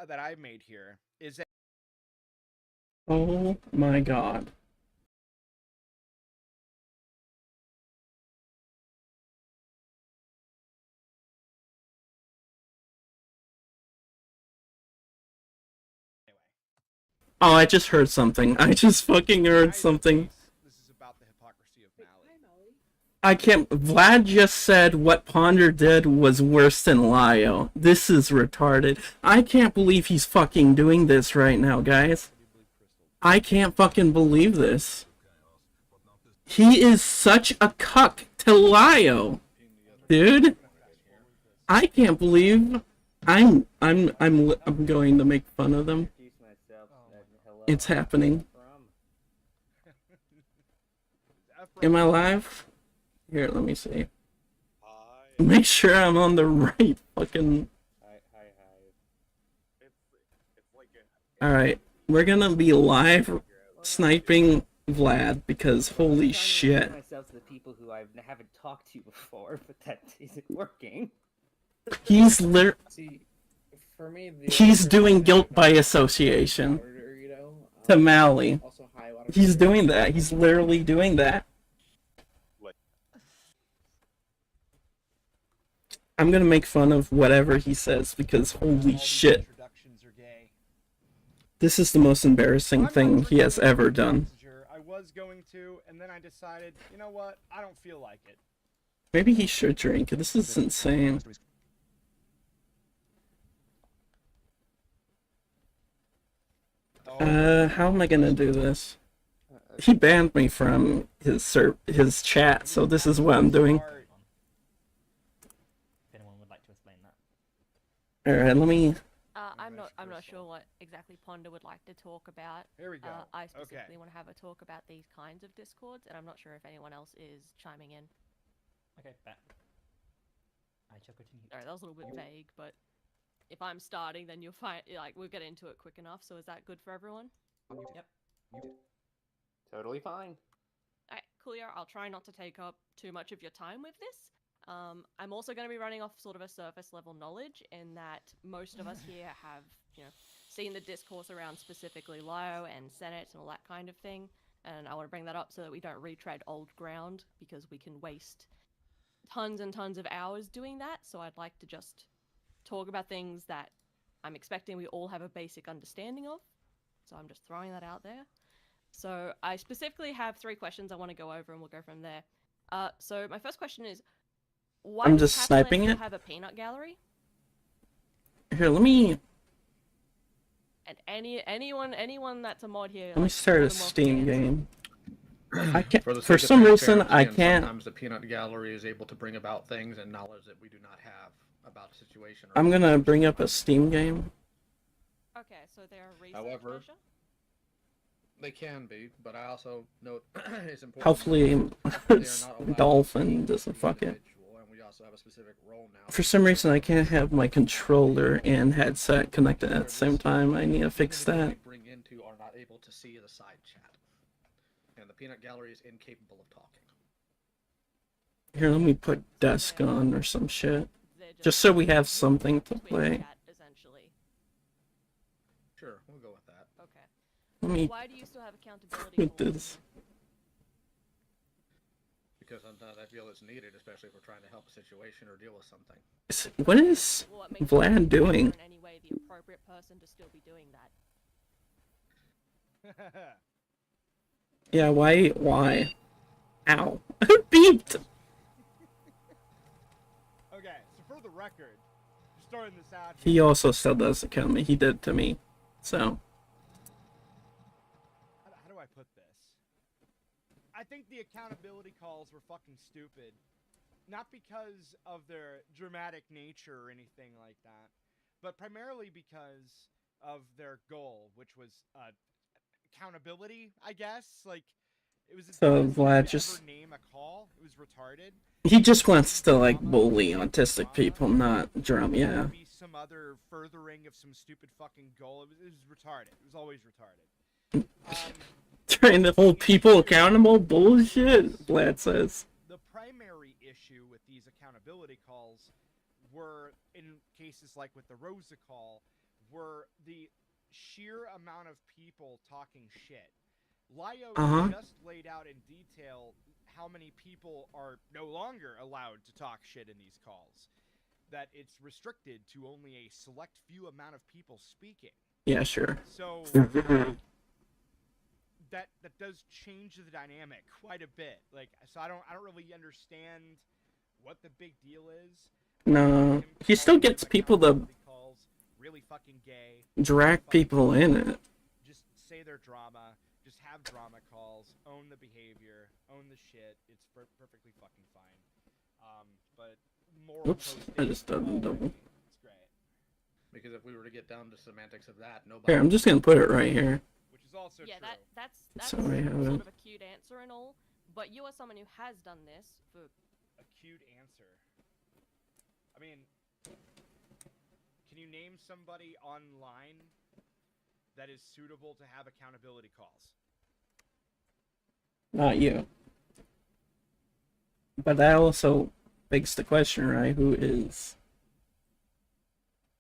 that I made here is that Oh my god. anyway. Oh, I just heard something. I just fucking heard something. This is about the hypocrisy of Mally. I can't. Vlad just said what Ponder did was worse than Lio. This is retarded. I can't believe he's fucking doing this right now, guys. I can't fucking believe this. He is such a cuck to Lio. Dude, I can't believe I'm going to make fun of them. It's happening. Am I live? Here, let me see. Make sure I'm on the right fucking... Alright, we're gonna be live sniping Vlad because holy shit. Myself to the people who I haven't talked to before, but that isn't working. He's For me, he's doing guilt by association to Mally. He's doing that. He's literally doing that. I'm gonna make fun of whatever he says because holy shit. This is the most embarrassing thing he has ever done. I was going to, and then I decided, you know what? I don't feel like it. Maybe he should drink. This is insane. How am I gonna do this? He banned me from his chat, so this is what I'm doing. If anyone would like to explain that. Alright, let me... I'm not sure what exactly Ponder would like to talk about. Here we go. I specifically want to have a talk about these kinds of discords, and I'm not sure if anyone else is chiming in. Okay, bet. I shall continue. Sorry, that was a little bit vague, but if I'm starting, then you'll find we'll get into it quick enough. So is that good for everyone? Yep. Totally fine. Alright, coolio. I'll try not to take up too much of your time with this. I'm also going to be running off sort of a surface level knowledge in that most of us here have, seen the discourse around specifically Lio and Senate and all that kind of thing. And I want to bring that up so that we don't retread old ground because we can waste tons and tons of hours doing that. So I'd like to just talk about things that I'm expecting we all have a basic understanding of. So I'm just throwing that out there. So I specifically have 3 questions I want to go over and we'll go from there. So my first question is, why I'm does just Pathland sniping still it. have a peanut gallery? Here, let me... And anyone that's a mod here... Let me start a more Steam fans. game. I can't... For, For some reason, I can't... Sometimes the peanut gallery is able to bring about things and knowledge that we do not have about a situation. I'm gonna bring up a Steam game. Okay, so they're a research However, measure? they can be, but I also note it's important. Hopefully, Dolphin doesn't fuck it. And we also have a specific role now. For some reason, I can't have my controller and headset connected at the same time. I need to fix that. Bring into are not able to see the side chat, and the peanut gallery is incapable of talking. Here, let me put desk on or some shit. Just so we have something to play. Chat, essentially. Sure, we'll go with that. Okay. Let me Why do you still have accountability put calls? this. Because sometimes I feel it's needed, especially if we're trying to help a situation or deal with something. What is Well, it makes Vlad you doing? in any way the appropriate person to still be doing that. Yeah, why? Ow. Beeped! Okay, so for the record, just throwing this out He also still does account me. He did to me. So, how do I put this? I think the accountability calls were fucking stupid. Not because of their dramatic nature or anything like that, but primarily because of their goal, which was accountability, I guess. Like, it was So, to Vlad ever just... name a call. It was retarded. He just wants to, like, bully autistic people, not drum, yeah. Be some other furthering of some stupid fucking goal. It was retarded. It was always retarded. Trying to hold people accountable? Bullshit, Vlad says. The primary issue with these accountability calls were, in cases like with the Rosa call, were sheer amount of people talking shit. Lio just laid out in detail how many people are no longer allowed to talk shit in these calls. That it's restricted to only a select few amount of people speaking. Yeah, sure. So that does change the dynamic quite a bit. Like, so I don't really understand what the big deal is. No, he still gets people to really fucking gay, drag people in it. Just say their drama. Just have drama calls. Own the behavior. Own the shit. It's perfectly fucking fine. But moral Oops, I just done a double. It's great. Because if we were to get down to semantics of that, nobody. Here, I'm just gonna put it right here. Which is also Yeah, true. that's So I have sort it. of a cute answer and all. But you are someone who has done this for. A cute answer. I mean, can you name somebody online that is suitable to have accountability calls? Not you. But that also begs the question, right? Who is?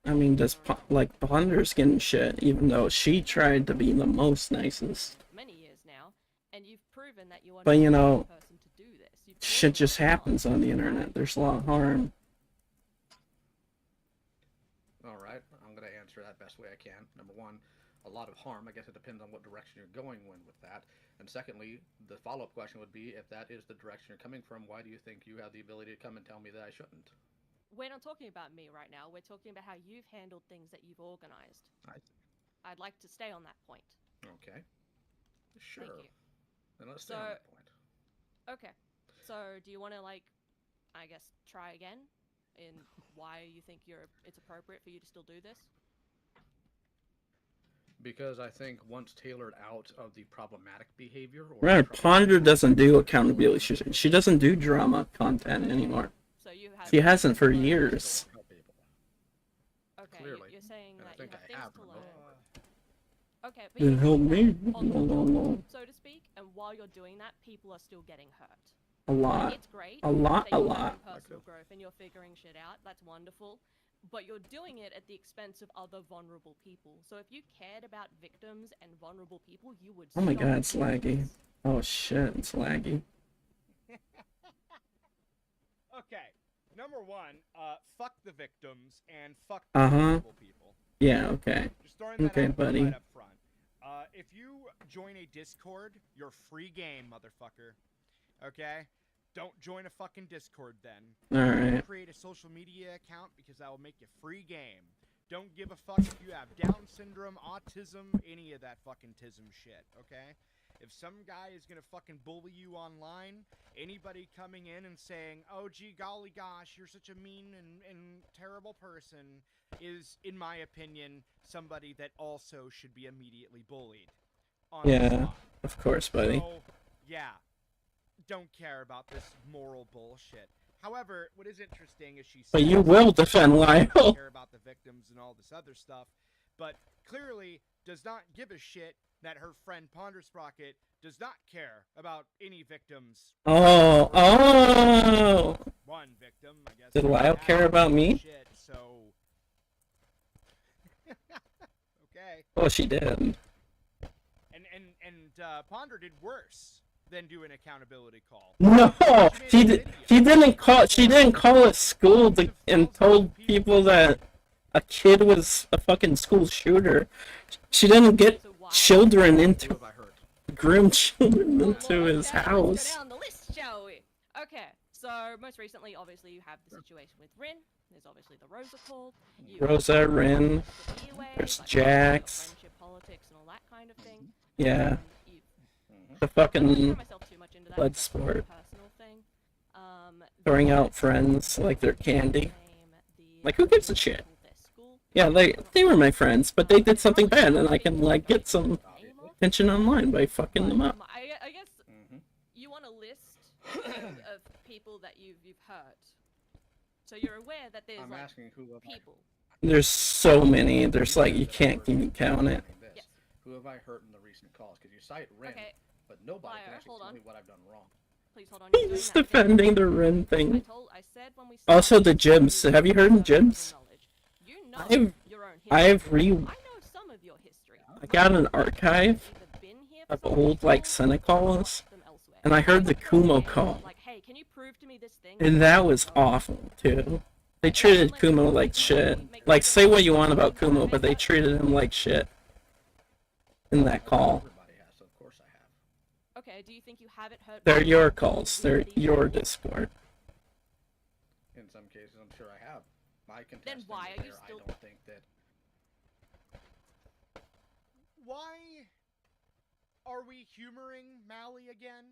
I mean, does like Ponder's getting shit, even though she tried to be the most nicest. Many years now, and you've proven that you are But, not you know, the person to do this. You've Shit proven just you're not. happens on the internet. There's a lot of harm. All right, I'm going to answer that best way I can. Number one, a lot of harm. I guess it depends on what direction you're going with that. And secondly, the follow-up question would be, if that is the direction you're coming from, why do you think you have the ability to come and tell me that I shouldn't? We're not talking about me right now. We're talking about how you've handled things that you've organized. I'd like to stay on that point. Okay. Sure. Thank you. Then let's stay on that point. Okay. So, do you want to, like, I guess, try again in why you think it's appropriate for you to still do this? Because I think once tailored out of the problematic behavior, or Right, Ponder doesn't do accountability. She doesn't do drama content anymore. So you have. She hasn't for years. Okay, Clearly. you're saying And I that think you I have have things to them learn. Okay, but It you helped do me. that on the No. job, so to speak, and while you're doing that, people are still getting hurt. A lot. It's great. A lot, that a you're lot. having personal growth and you're figuring shit out. That's wonderful. But you're doing it at the expense of other vulnerable people. So if you cared about victims and vulnerable people, you would. Oh my stop god, it's doing laggy. this. Oh shit, it's laggy. Okay, number one, fuck the victims and fuck the Uh-huh. vulnerable people. Yeah, okay. Just throwing that Okay, out buddy. right up front. If you join a Discord, you're free game, motherfucker. Okay? Don't join a fucking Discord then. Alright. Don't create a social media account because that will make you free game. Don't give a fuck if you have Down syndrome, autism, any of that fucking tism shit, okay? If some guy is gonna fucking bully you online, anybody coming in and saying, oh gee golly gosh, you're such a mean and terrible person, is, in my opinion, somebody that also should be immediately bullied. On the Yeah, spot. of course, buddy. So, yeah. Don't care about this moral bullshit. However, what is interesting is she says, But you will defend Lyle. care about the victims and all this other stuff, but clearly does not give a shit that her friend Ponder Sprocket does not care about any victims. Oh, oh! One victim, I guess. Did Lyle care about me? Shit, so. Okay. Oh, she did. And Ponder did worse than do an accountability call. No, she didn't call at school and told people that a kid was a fucking school shooter. She didn't get So why? children Who into have I hurt? groom children into Well, his okay, Let's house. go down the list, shall we? Okay, so most recently, obviously, you have the situation with Rin. There's obviously the Rosa call. You Rosa, have Rin, the Earway, there's like, Jax. friendship politics and all that kind of thing. Yeah, And you the I don't wanna fucking throw myself too much into that blood 'cause that's a very sport. personal thing. Throwing the out friends like they're candy. name, the Like, who gives a people shit? called their school. Yeah, they were my friends, but they did something bad, and I can like get some attention online by fucking them up. I guess Mm-hmm. you want a list of people that you've hurt, so you're aware that there's I'm like asking who have people. There's so many. There's like you can't even count it. Yes. Who have I hurt in the recent calls? Because you cite Ren, Okay, but nobody Liar, can actually hold tell on. me what I've done wrong. please hold on. You're doing He's that again. defending the Rin thing. I said when we Also, started the Jibs. you Have you heard of personal Jibs? knowledge. You know I've- your own history. I've I know some of your history. I got an archive either been here of for some old, like, reason Senate or calls, watched them elsewhere. and I heard the Like, Kumo okay, call, like, hey, can you prove to me this thing? and that was awful, too. They treated Kumo like shit. Like, say what you want about Kumo, but they treated him like shit in that call. Everybody has, so of course I have. Okay, do you think you haven't heard? They're your calls. They're your Discord. In some cases, I'm sure I have. My contestant Then why are you there, still- I don't think that. Why are we humoring Mally again?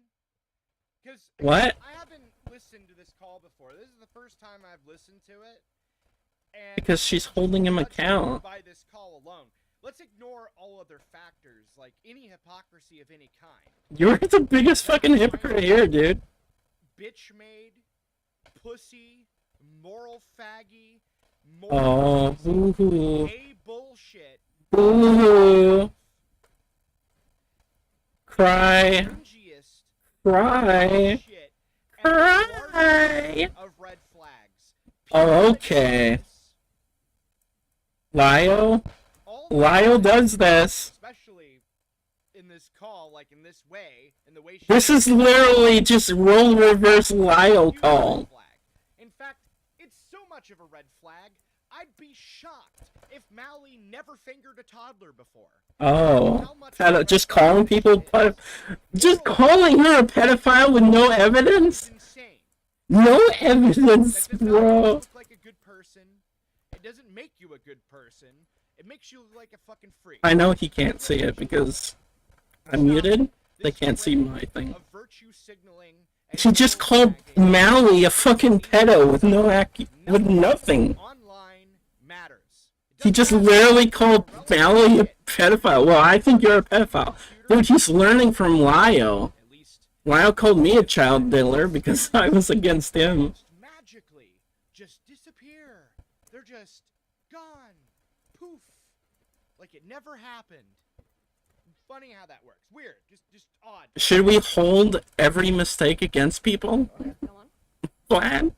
Because What? I haven't listened to this call before. This is the first time I've listened to it. And Because she's I'm holding him touched account. by this call alone. Let's ignore all other factors, like any hypocrisy of any kind. You're the biggest fucking hypocrite here, dude. Bitch made, pussy, moral faggy, Oh, moral boo-hoo. gay bullshit. Boo-hoo. Cry. Cringiest Cry. shit and the Cry. largest of red flags. Oh, People that okay. do this, Lyle? all the Lyle time, does this. especially in this call, like in this way, in the way she This is literally just role reverse Lyle huge call. red flag. In fact, it's so much of a red flag, I'd be shocked if Mally never fingered a toddler before. Oh. How much of a red Just flag calling it people is. just calling her a pedophile with no It's evidence? insane. No That evidence, does not make you bro. look like a good person. It doesn't make you a good person. It makes you look like a fucking freak. I know he can't see it because I'm muted. They can't see my thing. Of virtue signaling and She just moral called nagging. Mally a fucking pedo with no with nothing. Online matters. It He doesn't just matter literally if called you're Mally a relevant shit. pedophile. Well, I think you're a pedophile. Dude, he's learning from Lyle. At least Lyle called me a child dealer because I was against him. just magically just disappear. They're just gone. Poof. Like it never happened. Funny how that works. Weird. Just odd. Should we hold every mistake against people? Go on. Vlad?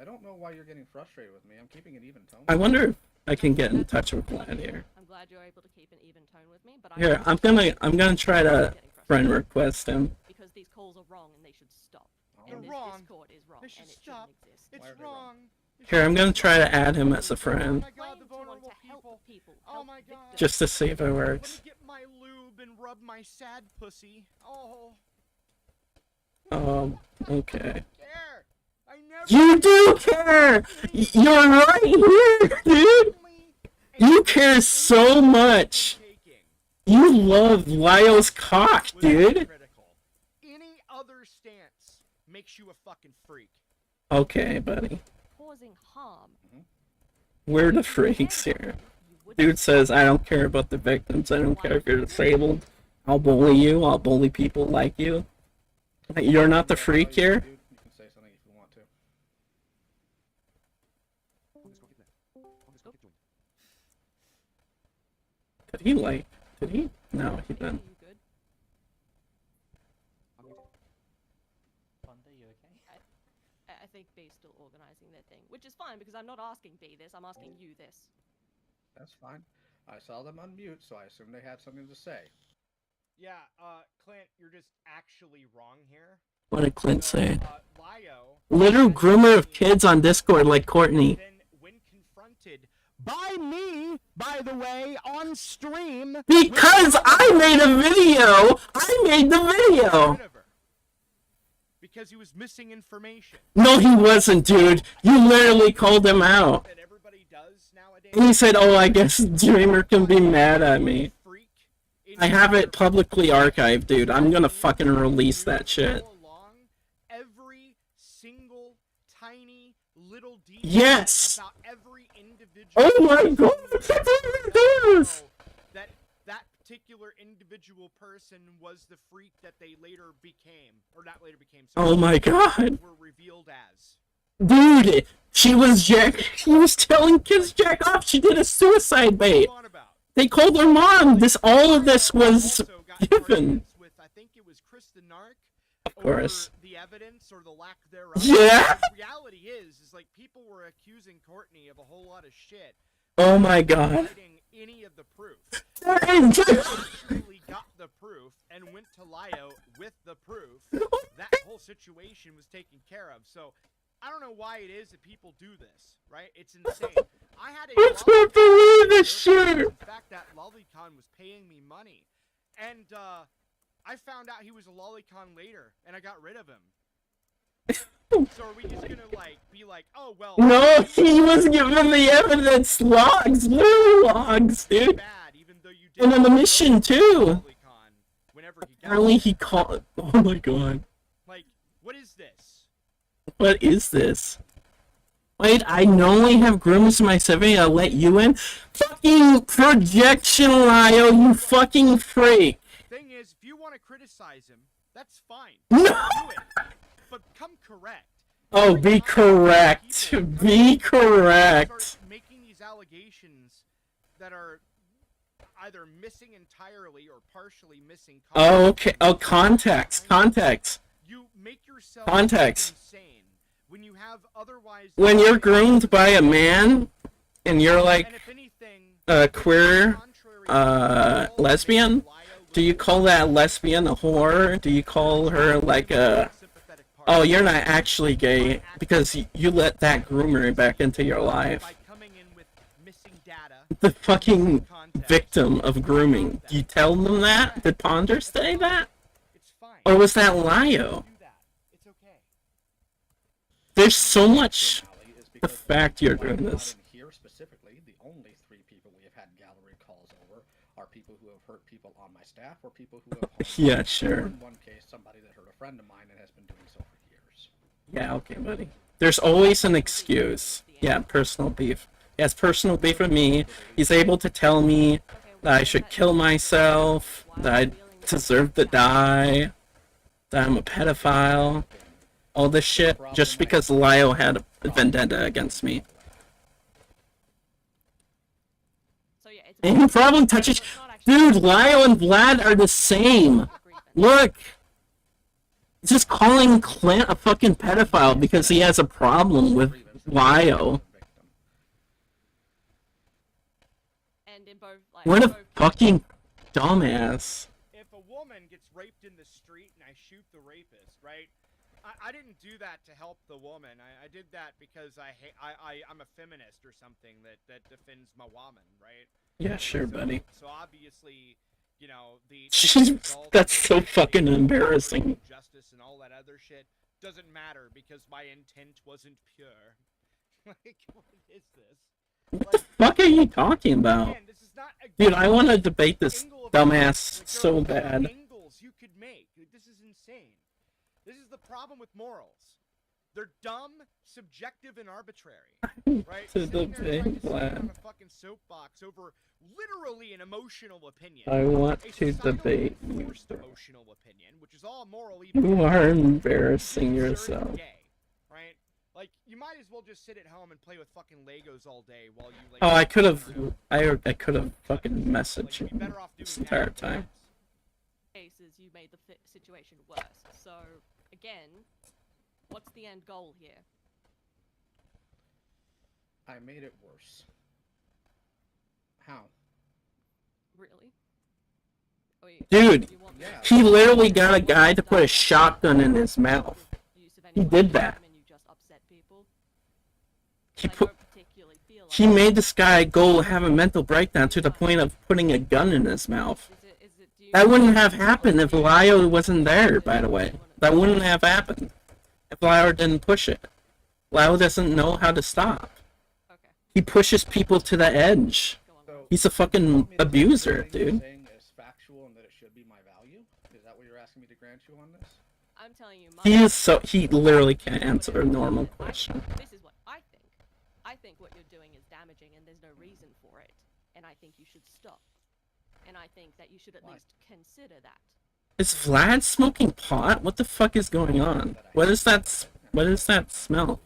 I don't know why you're getting frustrated with me. I'm keeping an even tone. I wonder if I can get in touch with Vlad here. I'm glad you're able to keep an even tone with me, but Here, I'm gonna try to friend request him. because these calls are wrong and they should stop. They're And this wrong. Discord is wrong They and should it stop. shouldn't exist. It's Why are they wrong. wrong? Here, I'm gonna try to add him as a Oh friend, my god, the Claim to want vulnerable to help people. people. Oh help my God. victims. just to see if it Let works. me get my lube and rub my sad pussy. Oh. Okay. Care. I never You do care! You're right here, dude! You care so much! You love Lyle's cock, dude! Any other stance makes you a fucking freak. Okay, buddy. Causing harm. We're the freaks here. Dude says, I don't care about the victims, I don't care if you're disabled. I'll bully you, I'll bully people like you. You're not the freak here? Dude, you can say something if you want to. Did he like, did he? No, he Are didn't. you good? Fonda, you okay? I think B's still organizing their thing, which is fine because I'm not asking B this, I'm asking you this. That's fine. I saw them unmute, so I assume they had something to say. Yeah, Clint, you're just actually wrong here. What did Clint say? Lio, Literal groomer of kids on Discord like Courtney. then when confronted by me, by the way, on stream. Because I made a video! I made the video! Because he was missing information. No, he wasn't, dude. You literally called him out. That everybody does nowadays. And he said, oh, I guess Dreamer can be mad at me. Freak I have it publicly archived, dude. I'm gonna fucking release that shit. Go along every single tiny little detail Yes! about every individual. Oh my god! Yes! That particular individual person was the freak that they later became, or not later became. Oh my god! Were revealed as. Dude! She was telling kids jack off. She did a suicide bait. What on about? They called her mom. All of this was Also got given. arguments with, I think it was Kristen Nark. Of course. Over the evidence or the lack thereof. Yeah? The reality is like people were accusing Courtney of a whole lot of shit. Oh my god. Hiding any of the proof. There actually got the proof and went to Lio with the proof, that whole situation was taken care of. So I don't know why it is that people do this, right? It's insane. I had a I can't believe this shit. In fact, that lolicon was paying me money, and I found out he was a lolicon later, and I got rid of him. So are we just gonna like be like, oh well? No, he was given the evidence logs, blue logs, dude. Bad, even though you did And on the mission too. lolicon whenever he got Apparently he called. Oh my god. like, what is this? What is this? Wait, I only have groomers in my 70. I'll let you in. Fucking projection, Lio, you fucking freak. Thing is, if you want to criticize him, that's fine. No. Do it, but come correct. Oh, Every be time correct. people Be correct. start making these allegations that are either missing entirely or partially missing. Oh, okay. Oh, context. Context. You make yourself Context. insane when you have otherwise. When you're groomed by a man and you're like and if anything, a queer contrary to all lesbian, Lio do you call that lesbian a whore? Do you call her like a... sympathetic party Oh, you're not actually gay because you let that groomer back into your life. by coming in with missing data, The fucking context, victim of grooming. Do you tell them that? Did Ponder say that? it's fine. Or was that Lio? Do that. It's okay. There's so much... Finale is The because fact you're why doing not this. in here specifically, the only 3 people we have had gallery calls over are people who have hurt people on my staff or people who have harmed Yeah, me. sure. Or in one case, somebody that hurt a friend of mine and has been doing so for years. Yeah, okay, buddy. There's always an excuse. Yeah, personal beef. He has personal beef with me. He's able to tell me that I should kill myself, that I deserve to die, that I'm a pedophile, all this shit, just because Lio had a vendetta against me. So yeah, it's And he probably touches... Dude, Lio and Vlad are the same. Look! He's just calling Clint a fucking pedophile because he has a problem with Lio. And in both, like, What a both- fucking dumbass. If a woman gets raped in the street and I shoot the rapist, right? I didn't do that to help the woman. I did that because I'm a feminist or something that defends my woman, right? Yeah, sure, buddy. So obviously, you know, That's so fucking embarrassing. Justice and all that other shit doesn't matter because my intent wasn't pure. Like, what is this? What the fuck are you talking about? Again, this is not a Dude, I want to debate this angle of dumbass like, so there are bad. angles you could make. Like, this is insane. This is the problem with morals. They're dumb, subjective, and arbitrary. Right? To Sitting there debate trying to stand Vlad. on a fucking soapbox over literally an emotional opinion. I want A to societally debate. enforced emotional opinion, which is all moral even. You are embarrassing Absurd and yourself. Gay, right? Like, you might as well just sit at home and play with fucking Legos all day while you. Like, Oh, I could have fucking messaged Like, you'd be him better off doing this that entire than time. cases you made the situation worse. So again, what's the end goal here? I made it worse. How? Really? Dude, you want Yeah. He literally got a guy to put a shotgun in his mouth. use of He any did weapon that. And you just upset people? He I put... don't particularly feel like He made this guy go have a mental breakdown to the point of putting a gun in his mouth. do you That wouldn't have happened if Lio wasn't there, by the way. That wouldn't have happened if Lio didn't push it. Lio doesn't know how to stop. Okay, He pushes people to the edge. go on. So, He's a fucking tell me that abuser, everything you're dude. saying is factual and that it should be my value? Is that what you're asking me to grant you on this? I'm telling you, He literally can't answer a normal question. This is what I think. I think what you're doing is damaging and there's no reason for it. And I think you should stop. And I think that you should at Why? least consider that. Is Vlad smoking pot? What the fuck is going on? What is that smell?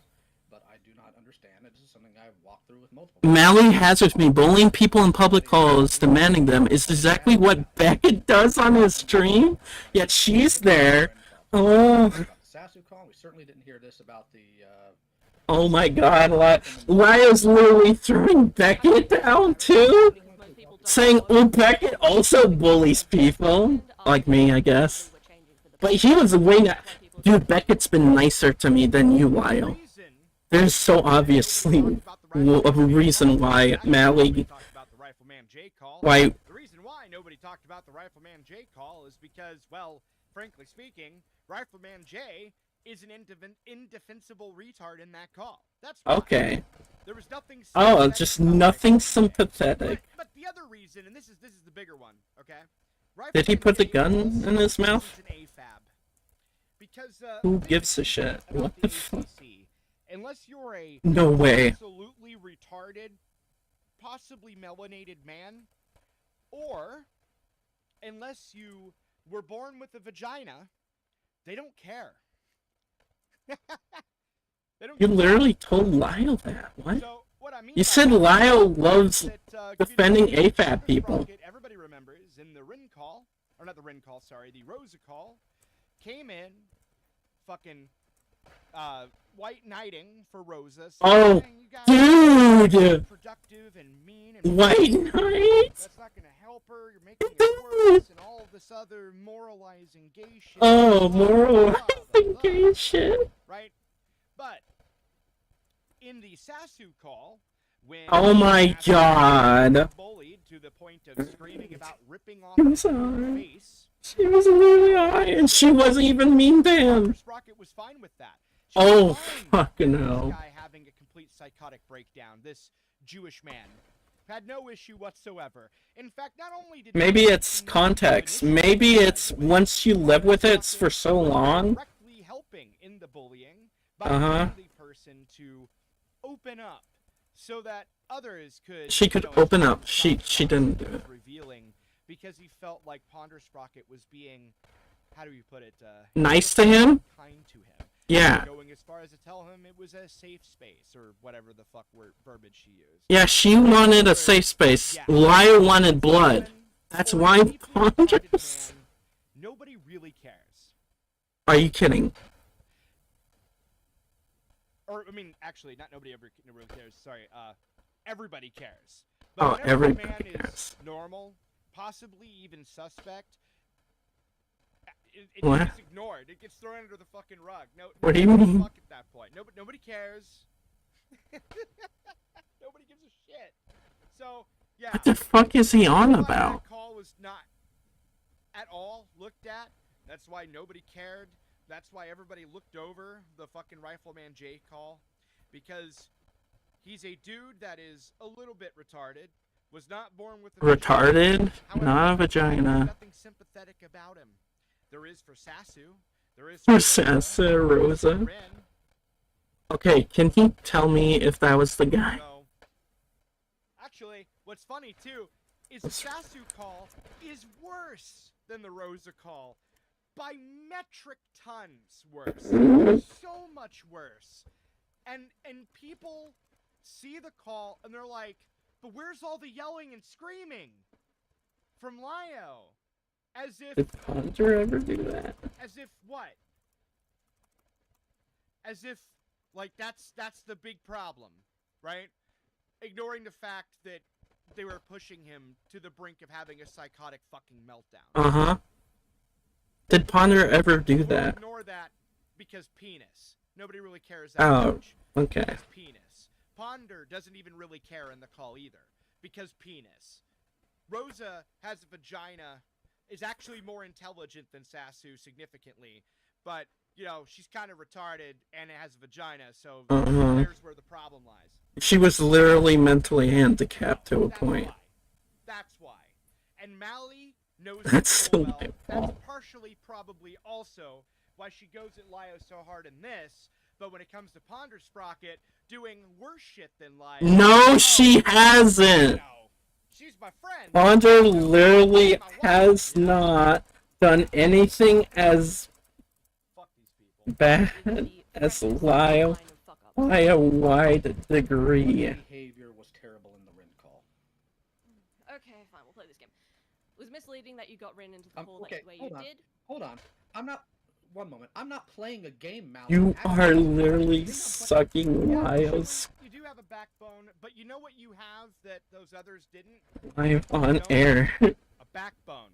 But I do not understand. This is something I've walked through with multiple Mally has with me. Bullying people in public calls, demanding them, is exactly what Beckett does on his stream. Yet she's there. Oh, About the Sasu call, we certainly didn't hear this about the oh my God! Lio's literally throwing Beckett down too. Most people people don't saying, know, well, Beckett also bullies people. Like me, I guess. But he was way not. Dude, Beckett's been nicer to me than you, Lyle. There's so obviously a reason why Mally. Why? The reason why nobody talked about the Rifleman J call is because, well, frankly speaking, Rifleman J is an indefensible retard in that call. That's why. Okay. There was nothing. Oh, just nothing sympathetic. But the other reason, and this is the bigger one, okay? Did he put the gun in his mouth? Because, who gives a shit? What the fuck? Unless you're a no way. Absolutely retarded, possibly melanated man, or unless you were born with a vagina, they don't care. They don't You care. literally told Lyle that. What? So, what I mean You said Lyle loves defending AFAB people. Everybody remembers in the Rin call, or not the Rin call, sorry, the Rosa call, came in, fucking, white knighting for Rosa. Oh, dude! Productive and mean and White knight? That's not gonna help her. You're making it worse, and all of this other moralizing gay shit. Oh, moralizing gay shit. Right, but in the Sasu call, when oh my god! Bullied to the point of screaming about ripping off I'm his sorry. face. She was literally high, and she wasn't even mean to him. Sprocket was fine with that. Oh, fucking hell. This guy having a complete psychotic breakdown. This Jewish man had no issue whatsoever. In fact, not only did maybe it's context. Maybe it's once you live with it for so long. Directly helping in the bullying by the person to open up so that others could. She could open up. She didn't do it. Revealing because he felt like Ponder Sprocket was being, how do you put it? Nice to him. Kind to him. Yeah. Going as far as to tell him it was a safe space or whatever the fuck verbiage she used. Yeah, she wanted a safe space. Yeah. Lyle wanted blood. That's why Ponders. Nobody really cares. Are you kidding? Or I mean, actually, not nobody ever really cares. Sorry. Everybody cares. But everybody cares. Normal, possibly even suspect. It what? gets ignored. It gets thrown under the fucking rug. No. What do you mean? Fuck at that point. Nobody cares. Nobody gives a shit. So yeah. What the fuck is he on about? That call was not at all looked at. That's why nobody cared. That's why everybody looked over the fucking Rifleman J call, because he's a dude that is a little bit retarded. Was not born with a retarded, However, not a vagina. Nothing sympathetic about him. There is for Sasu. There is for Sasu, Rosa. Okay, can he tell me if that was the guy? No. Actually, what's funny too is the Sasu call is worse than the Rosa call by metric tons worse. So much worse. And people see the call and they're like, but where's all the yelling and screaming from Lio? As if... Did Ponder ever do that? As if what? As if, like, that's the big problem, right? Ignoring the fact that they were pushing him to the brink of having a psychotic fucking meltdown. Uh-huh. Did Ponder ever do that? Ignore that because penis. Nobody really cares that much. Okay. Because penis. Ponder doesn't even really care in the call either. Because penis. Rosa has a vagina, is actually more intelligent than Sasu significantly. But, you know, she's kind of retarded and it has a vagina, so there's where the problem lies. She was literally mentally handicapped to a point. That's why. And Mally knows that's so well. That's partially probably also why she goes at Lio so hard in this, but when it comes to Ponder Sprocket doing worse shit than Lio... No, she hasn't! She's my friend. Ponder literally has not done anything as bad as Lio by a wide degree. Behavior was terrible in the Rin call. Okay, fine, we'll play this game. It was misleading that you got Rin into the call okay, where you did. Hold on. I'm not... one moment. I'm not playing a game, Mal. You I'm are asking- literally You think I'm sucking Yeah, Lyle's you do have a backbone, but you know what you have that those others didn't? live on No. air. A backbone.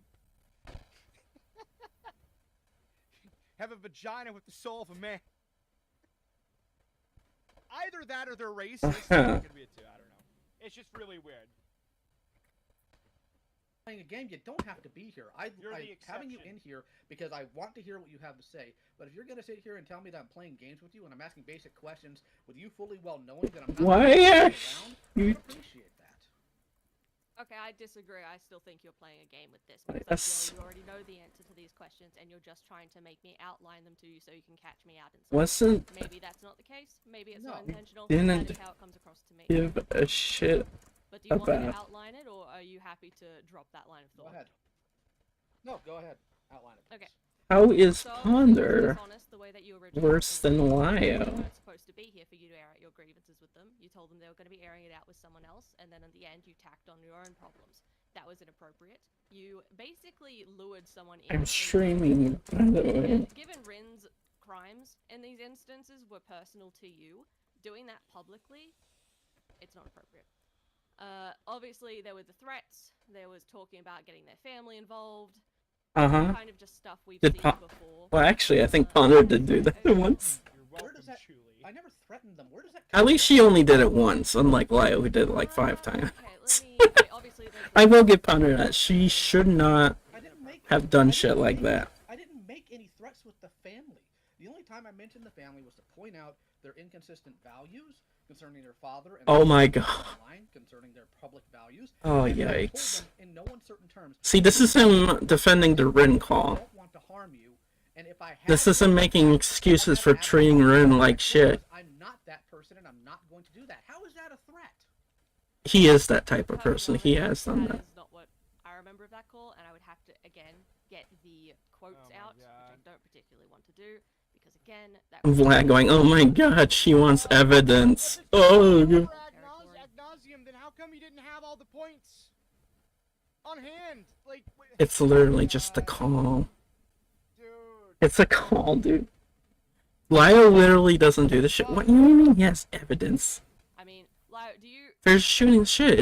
Have a vagina with the soul of a man. Either that or they're racist. It's not gonna be a two. I don't know. It's just really weird. playing a game, you don't have to be here. I'm You're the having you exception. in here because I want to hear what you have to say. But if you're going to sit here and tell me that I'm playing games with you and I'm asking basic questions with you fully well knowing that I'm not Why gonna be are around, I you- don't appreciate that. Okay, I disagree. I still think you're playing a game with this because I Yes. feel you already know the answer to these questions and you're just trying to make me outline them to you so you can catch me out in some. Wasn't Maybe that's not the case. Maybe it's not No. intentional. Didn't That is how it comes across to me. give a shit. But do you want me to about- outline it, or are you happy to drop that line of Go thought? ahead. No, go ahead. Outline it. Okay. How is So, Ponder dishonest the way that you originally worse than You Lio? weren't supposed to be here for you to air out your grievances with them. You told them they were going to be airing it out with someone else, and then in the end, you tacked on your own problems. That was inappropriate. You basically lured someone in. I'm into- streaming, by the way. And given Rin's crimes in these instances were personal to you, doing that publicly, it's not appropriate. Obviously, there were the threats. There was talking about getting their family involved. Uh-huh. Kind of just stuff we've Did seen Pa- before. Well, actually, I think Ponder did do that once. You're Where welcome, does that? Julie. I never threatened them. Where does that? At least she only did it once, unlike Lio, who did it like 5 Okay, times. let me. Okay, obviously, there's I will give Ponder that. She should not I didn't make. have done I shit didn't like make- that. I didn't make any threats with the family. The only time I mentioned the family was to point out their inconsistent values concerning their father and Oh their my father God. online concerning their public values. Oh, And I told yikes. them in no uncertain terms. See, this is him defending the Rin I call. don't want to harm you, and if I This had is him to- making I excuses have for absolutely treating Rin no like right shit. because I'm not that person, and I'm not going to do that. How is that a threat? He is that type of Perfectly person. He honest, has done that that. is not what I remember of that call, and I would have to again get the quotes Oh my out, which God. I don't particularly want to do because again, that was Vlad going, oh my god, she wants evidence. Oh, If yeah. it's ad nauseum, then how come you didn't have all the points on hand? Like, It's literally just a call. dude. It's a call, dude. Lio literally doesn't do the shit. What do you mean he has evidence? I mean, Lio, do you They're shooting shit.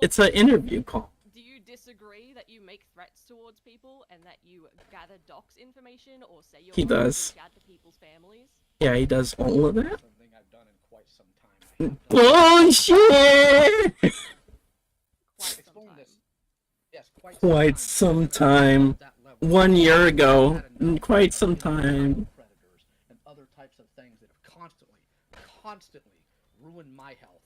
It's an interview call. do you disagree that you make threats towards people and that you gather docs information or say you're He going to does. reach out to people's families? Yeah, he does all of that. Something I've done in quite some time. I have done- Bullshit! Quite Explain some this. time. Yes, Quite some time. 1 year ago. Quite some time. Predators and other types of things that have constantly ruined my health.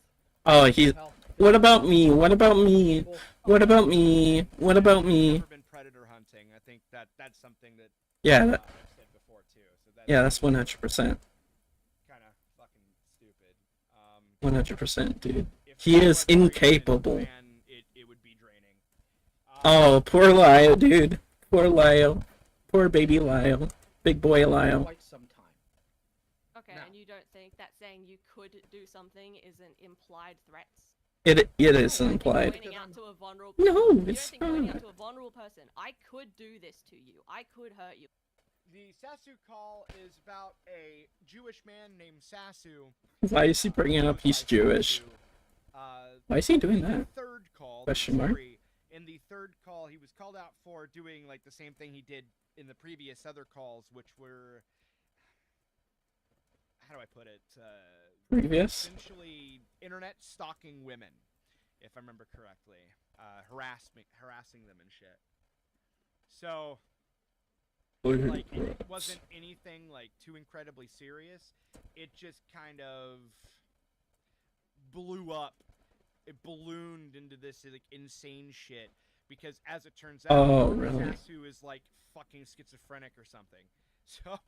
Oh, he. What about me? What about me? What about me? What about me? Never been predator hunting. I think that's something that Yeah, I've that, said before too. So yeah, that's 100%. kind of fucking stupid. 100%, dude. If He I is was a incapable. fan, it would be draining. Oh, poor Lio, dude. Poor Lio. Poor baby Lio. Big boy Lio. Quite some time. Okay, Now- and you don't think that saying you could do something isn't implied threats? It is You don't think implied. Pointing out to a vulnerable No, person, you don't it's think pointing not. out to a vulnerable person, I could do this to you. I could hurt you. The Sasu call is about a Jewish man named Sasu. Why is he bringing up he's Jewish? Why is he doing that? Third call. Question mark? In the third call, he was called out for doing like the same thing he did in the previous other calls, which were, how do I put it? Previous? Essentially, internet stalking women, if I remember correctly, harassing them and shit. So, like, it wasn't anything like too incredibly serious. It just kind of blew up. It ballooned into this like insane shit because, as it turns out, Oh, really? Sasu is like fucking schizophrenic or something. So,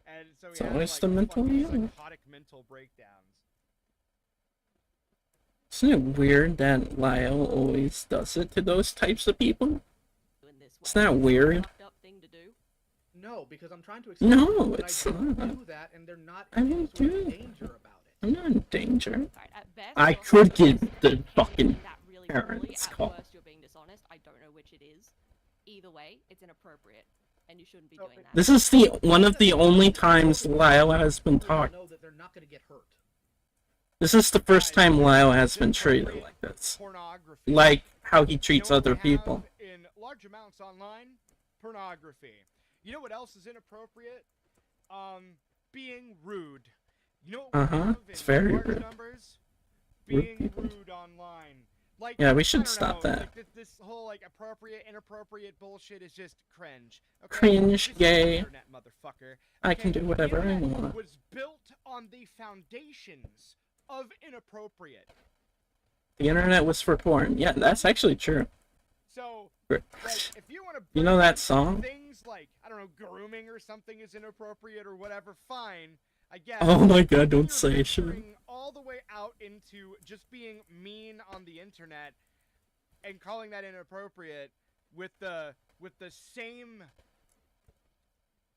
and so he So has it's like the mental fucking illness. psychotic mental breakdowns. Isn't it weird that Lio always does it to those types of people? In this It's way. not weird. Fucked up thing to do. No, because I'm trying to explain No, to them that it's I don't not. do that, and they're not I in don't any sort of do- danger about it. I'm not in danger. Alright, at best, I you're could being give the dishonest, fucking that really poorly. parents At call. worst, you're being dishonest. I don't know which it is. Either way, it's inappropriate. and you shouldn't be Oh, doing that. This is one of the only times Lyle has been We all talked. know that they're not going to get hurt. This is the first Guys, time Lyle has been inappropriate treated like this. Pornography. Like how he You know treats what other we have people. in large amounts online? Pornography. You know what else is inappropriate? Being rude. You know what we have It's in very large rude. numbers? Rude Being people. rude online. Like, Yeah, we I should don't stop know, that. Like this whole like appropriate, inappropriate bullshit is just cringe. Okay? Cringe, This is the gay. internet, motherfucker. I can Okay? do whatever the I internet want. was built on the foundations of inappropriate. The internet was for porn. Yeah, that's actually true. So, Right. like, if you want to, You know that song? Things like I don't know, grooming or something is inappropriate or whatever. Fine, I guess. Oh my god, But don't you're say shit. venturing all the way out into just being mean on the internet and calling that inappropriate with the same.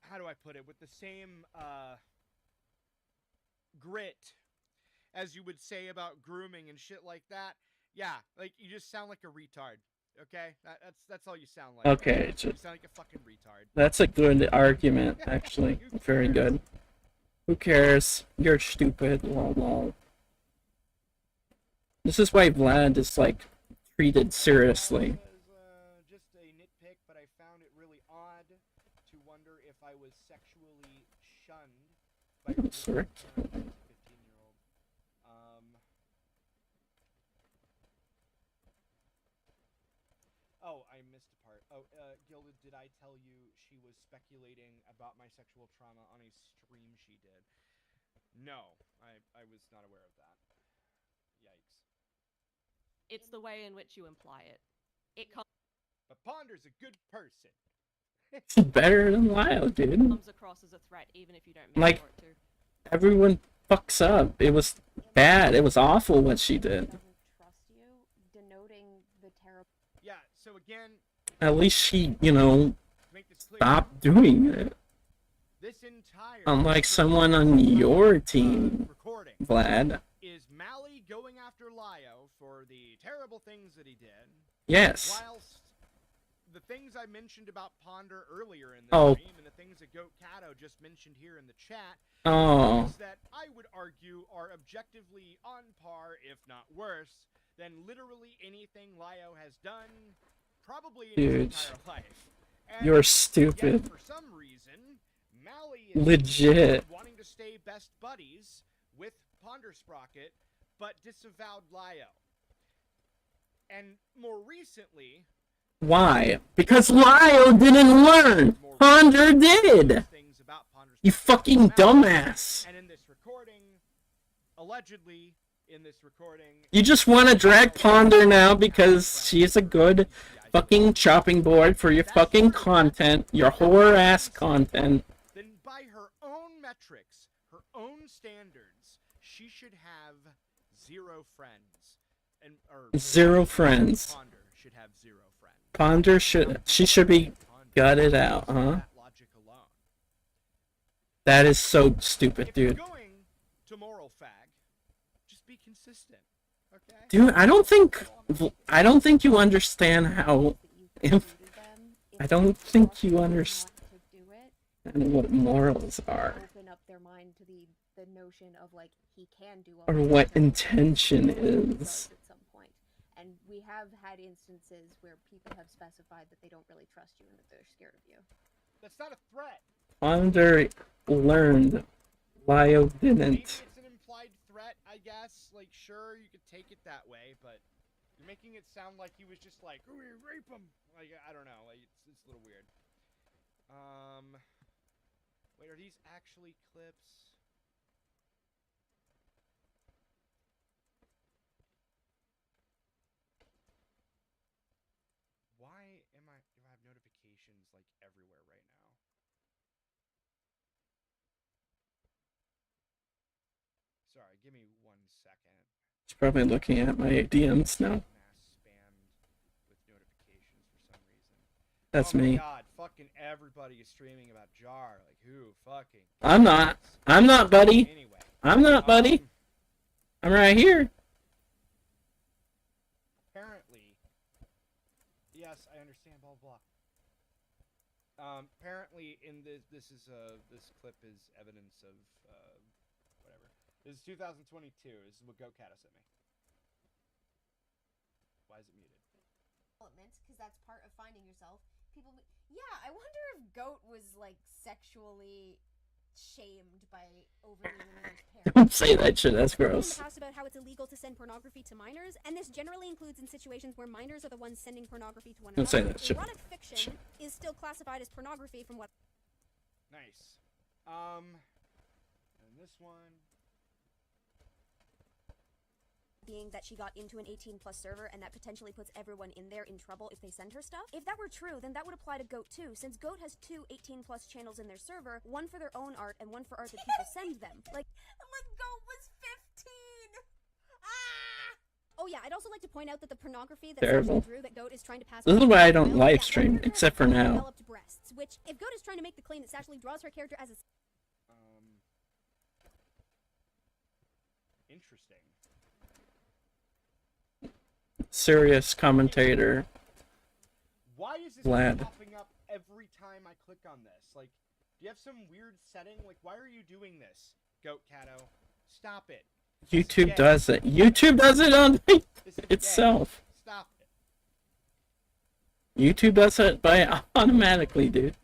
How do I put it? With the same grit as you would say about grooming and shit like that. Yeah, like you just sound like a retard. Okay, that's all you sound like. Okay, You sound like a fucking retard. that's a good argument, actually. Very good. Who cares? You're stupid. Lol, lol. This is why Vlad is, like, treated seriously. Was just a nitpick, but I found it really odd to wonder if I was sexually shunned by a Sorry. 15-year-old. Oh, I missed a part. Oh, Gilded, did I tell you she was speculating about my sexual trauma on a stream she did? No, I was not aware of that. Yikes. It's the way in which you imply it. But Ponder's a good person. He's better than Lyle, dude. Comes across as a threat, even if you don't mean Like- for it to. Everyone fucks up. It was bad. It was awful what she did. Doesn't trust you, denoting the terrible. Yeah, so again, At least she, you know, to make this clear, stopped doing it. this entire Unlike someone on your team, recording Vlad. is Mally going after Lyo for the terrible things that he did, Yes. whilst the things I mentioned about Ponder earlier in the Oh. stream and the things that Goat Cato just mentioned here in the chat, Oh. things that I would argue are objectively on par, if not worse, than literally anything Lyo has done, probably in Dude. his entire life. And You're yet, stupid. for some reason, Mally is Legit. wanting to stay best buddies with Ponder Sprocket, but disavowed Lyo. And more recently, Why? Because Lyle didn't learn. Ponder did. things about Ponder You Sprocket fucking come out. dumbass. And in this recording, allegedly, in this recording, You just want to drag Ponder now because she's a good fucking chopping board for your fucking content, your horror ass content. then by her own metrics, her own standards, she should have 0 friends. Or Zero friends. Ponder should have 0 friends. Ponder she should be Ponder. gutted out, huh? That logic alone. That is so stupid, If you're dude. going to moral fag, just be consistent, okay? Dude, I don't think you understand how if I don't think you understand what morals are Open up their mind to the notion of like he can do all or these what things intention at is. some point. And we have had instances where people have specified that they don't really trust you and that they're scared of you. That's not a threat. Ponder learned. Lyle Maybe didn't. it's an implied threat, I guess. Like, sure, you could take it that way, but you're making it sound like he was just like, "Ooh, rape him." Like, I don't know. Like, it's a little weird. Wait, are these actually clips? Why do I have notifications like everywhere right now? Sorry, give me 1 second. He's probably looking at my DMs now. Mass spammed with notifications for some reason. That's Oh my me. God, fucking everybody is streaming about Jar. Like, who fucking I'm not. cares? I'm not, buddy. Anyway. I'm not, buddy. I'm right here. Apparently, yes, I understand, blah, blah. Apparently, in this clip is evidence of whatever. This is 2022. This is what GoCat sent me. Why is it muted? Because that's part of finding yourself. Yeah, I wonder if Goat was like sexually shamed by overly women's parents. Don't say that shit. That's gross. In the House about how it's illegal to send pornography to minors, and this generally includes in situations where minors are the ones sending pornography to one Don't another. say that shit. Erotic fiction is still classified as pornography from what. Nice. And this one. Being that she got into an 18+ server and that potentially puts everyone in there in trouble if they send her stuff. If that were true, then that would apply to Goat too, since Goat has 2 18+ channels in their server, one for their own art and one for art that people send them. Like Goat was 15. oh yeah, I'd also like to point out that the pornography that Terrible. Drew that Goat is trying to pass. This is why I don't live stream, except for now. Developed breasts, which if Goat is trying to make the claim that Sashley draws her character as a Interesting. Serious commentator. Why is this Vlad. popping up every time I click on this? Like, do you have some weird setting? Like, why are you doing this, Goat Cato? Stop it. YouTube does it. YouTube does it on This is itself. gay. Stop it. YouTube does it by automatically, dude.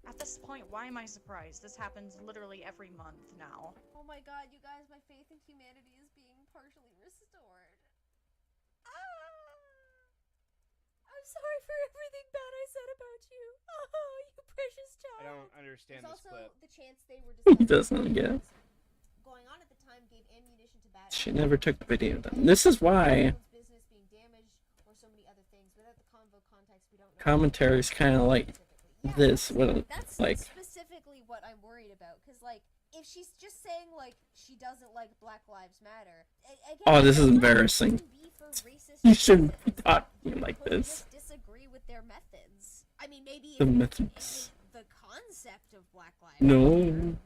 At this point, why am I surprised? This happens literally every month now. Oh my god, you guys, my faith in humanity is being partially restored. I'm sorry for everything bad I said about you. Oh, you precious child. I don't understand There's this also clip. the chance they were He doesn't get it. going on at the time gave ammunition to bat. She never took the video down. This is why Business being damaged or so many other things. Without the convo context, we don't know. commentary's kind of like this. What, That's like, specifically what I'm worried about. Because, like, if she's just saying, like, she doesn't like Black Lives Matter. Again, oh, this is it's not embarrassing. to be for racist You shouldn't be reasons, talking like but you this. just disagree with their methods. I mean, maybe The if methods. the concept of Black Lives No.